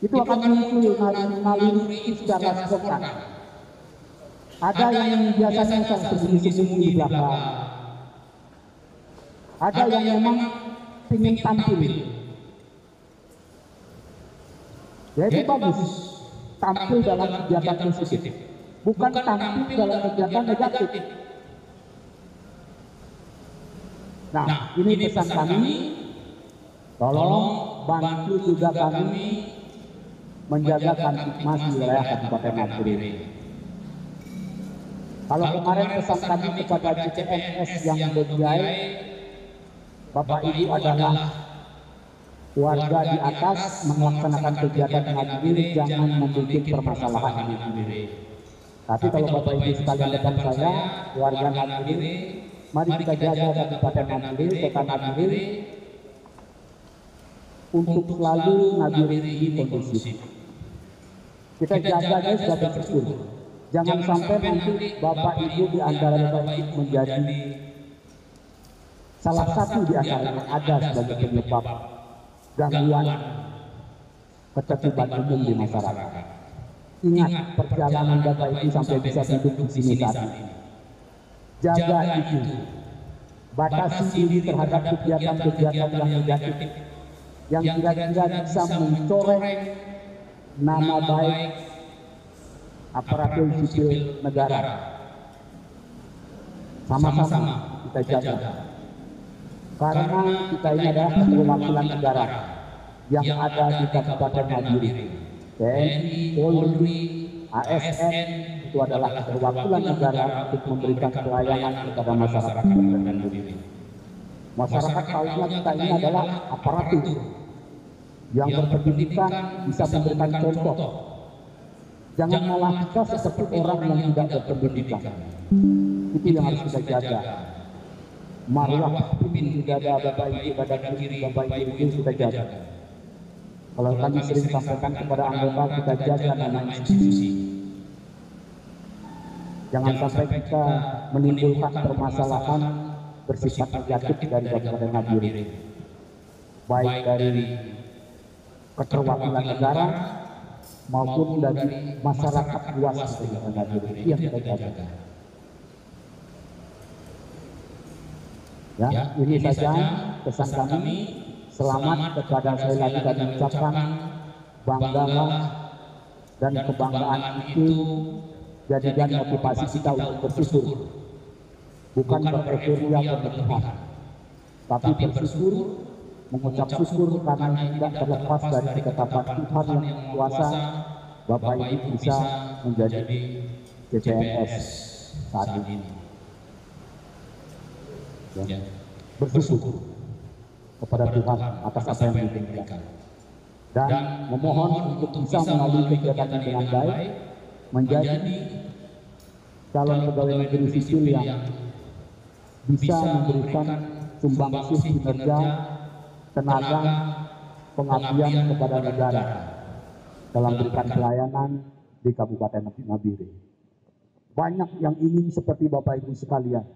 Itu akan muncul naluri secara spontan. Ada yang biasanya sembunyi-sembunyi di belakang. Ada yang memang ingin tampil. Ya itu bagus, tampil dalam kegiatan positif, bukan tampil dalam kegiatan negatif. Nah, ini pesan kami, tolong bantu juga kami menjaga kamtipmas wilayah Kabupaten Nagari. Kalau kemarin pesan kami kepada JPNS yang berbiaya, Bapak Ibu adalah warga di atas melaksanakan kegiatan Nagari, jangan membuat permasalahan di Nagari. Tapi kalau Bapak Ibu sekalian depan saya, warga Nagari, mari kita jaga Kabupaten Nagari, Kota Nagari, untuk selalu Nagari ini kondusif. Kita jaganya sudah bersyukur. Jangan sampai nanti Bapak Ibu di antara Bapak Ibu menjadi salah satu di antara yang ada sebagai penyebab gangguan ketertiban umum di masyarakat. Ingat perjalanan Bapak Ibu sampai bisa duduk di sini saat ini. Jaga itu. Batasi diri terhadap kegiatan-kegiatan yang negatif, yang kira-kira bisa mencoreng nama baik aparatur sipil negara. Sama-sama kita jaga. Karena kita ini adalah perwakilan negara yang ada di Kabupaten Nagari. TNI, Polri, ASN itu adalah perwakilan negara untuk memberikan pelayanan kepada masyarakat Kabupaten Nagari. Masyarakat tahunya kita ini adalah aparatur yang berpendidikan, bisa memberikan contoh. Jangan malah kita seperti orang yang tidak berpendidikan. Itu yang harus kita jaga. Marwah pimpin tidak ada Bapak Ibu pada kiri, Bapak Ibu itu kita jaga. Kalau kami sering sampaikan kepada anggota, kita jaga nama institusi. Jangan sampai kita menimbulkan permasalahan bersifat negatif dari Kabupaten Nagari. baik dari keterwakilan negara maupun dari masyarakat luas di Nagari yang kita jaga. Ya, ini saja pesan kami. Selamat kepada saya lagi kami ucapkan, banggalah dan kebanggaan itu jadikan motivasi kita untuk bersyukur, bukan berefuria dan berlebihan, tapi bersyukur, mengucap syukur karena tidak terlepas dari ketetapan Tuhan yang kuasa. Bapak Ibu bisa menjadi CPNS saat ini. Ya. Bersyukur kepada Tuhan atas apa yang diberikan dan memohon untuk bisa melalui kegiatan dengan baik menjadi calon pegawai negeri sipil yang bisa memberikan sumbangsih kinerja, tenaga, pengabdian kepada negara dalam memberikan pelayanan di Kabupaten Nabire. Banyak yang ingin seperti Bapak Ibu sekalian,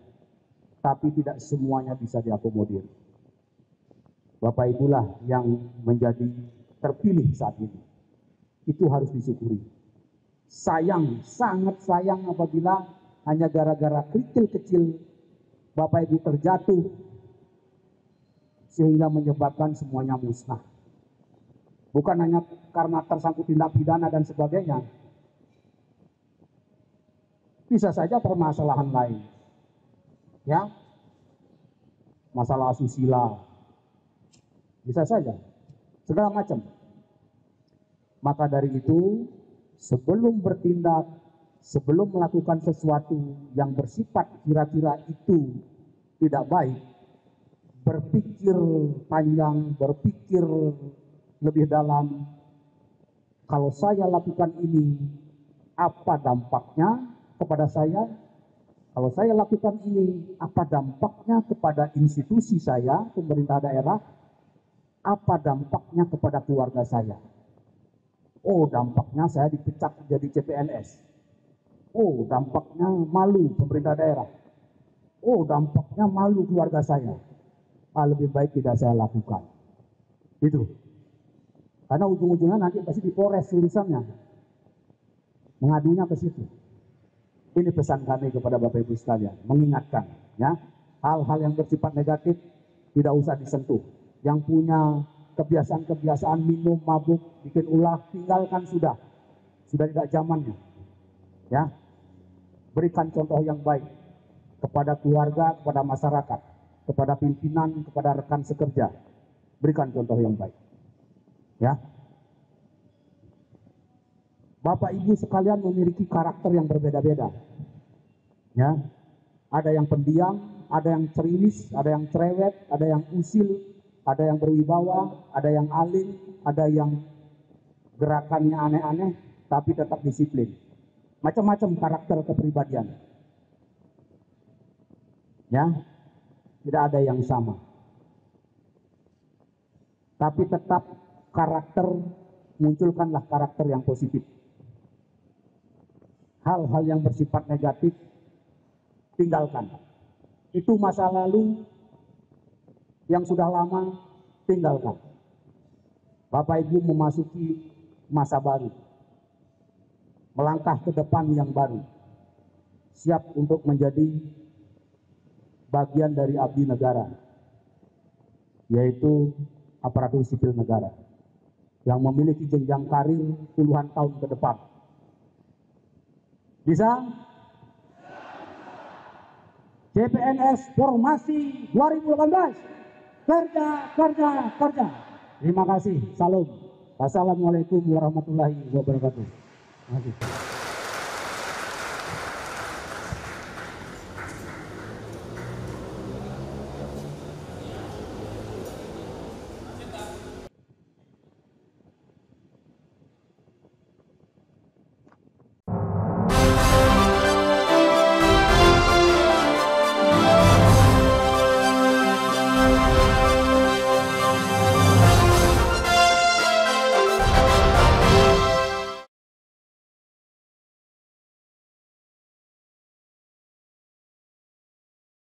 tapi tidak semuanya bisa diakomodir. Bapak Ibulah yang menjadi terpilih saat ini. Itu harus disyukuri. Sayang, sangat sayang apabila hanya gara-gara kerikil kecil Bapak Ibu terjatuh sehingga menyebabkan semuanya musnah. Bukan hanya karena tersangkut tindak pidana dan sebagainya. Bisa saja permasalahan lain. Ya, masalah asusila, bisa saja, segala macam. Maka dari itu, sebelum bertindak, sebelum melakukan sesuatu yang bersifat kira-kira itu tidak baik, berpikir panjang, berpikir lebih dalam. Kalau saya lakukan ini, apa dampaknya kepada saya? Kalau saya lakukan ini, apa dampaknya kepada institusi saya, pemerintah daerah? Apa dampaknya kepada keluarga saya? Oh, dampaknya saya dipecat jadi CPNS. Oh, dampaknya malu pemerintah daerah. Oh, dampaknya malu keluarga saya. Lebih baik tidak saya lakukan. Itu. Karena ujung-ujungnya nanti pasti di Polres urusannya. Mengadunya ke situ. Ini pesan kami kepada Bapak Ibu sekalian, mengingatkan ya, hal-hal yang bersifat negatif tidak usah disentuh. Yang punya kebiasaan-kebiasaan minum, mabuk, bikin ulah, tinggalkan sudah tidak zamannya. Ya, berikan contoh yang baik kepada keluarga, kepada masyarakat, kepada pimpinan, kepada rekan sekerja. Berikan contoh yang baik. Ya. Bapak Ibu sekalian memiliki karakter yang berbeda-beda. Ya. Ada yang pendiam, ada yang cerimis, ada yang cerewet, ada yang usil, ada yang berwibawa, ada yang alim, ada yang gerakannya aneh-aneh tapi tetap disiplin. Macam-macam karakter kepribadian. Ya. Tidak ada yang sama. Tapi tetap karakter, munculkanlah karakter yang positif. Hal-hal yang bersifat negatif tinggalkan. Itu masa lalu yang sudah lama, tinggalkan. Bapak Ibu memasuki masa baru, melangkah ke depan yang baru, siap untuk menjadi bagian dari abdi negara, yaitu aparatur sipil negara yang memiliki jenjang karir puluhan tahun ke depan. Bisa? CPNS Formasi 2018. Kerja, kerja, kerja. Terima kasih. Salam. Wassalamualaikum warahmatullahi wabarakatuh. Terima kasih.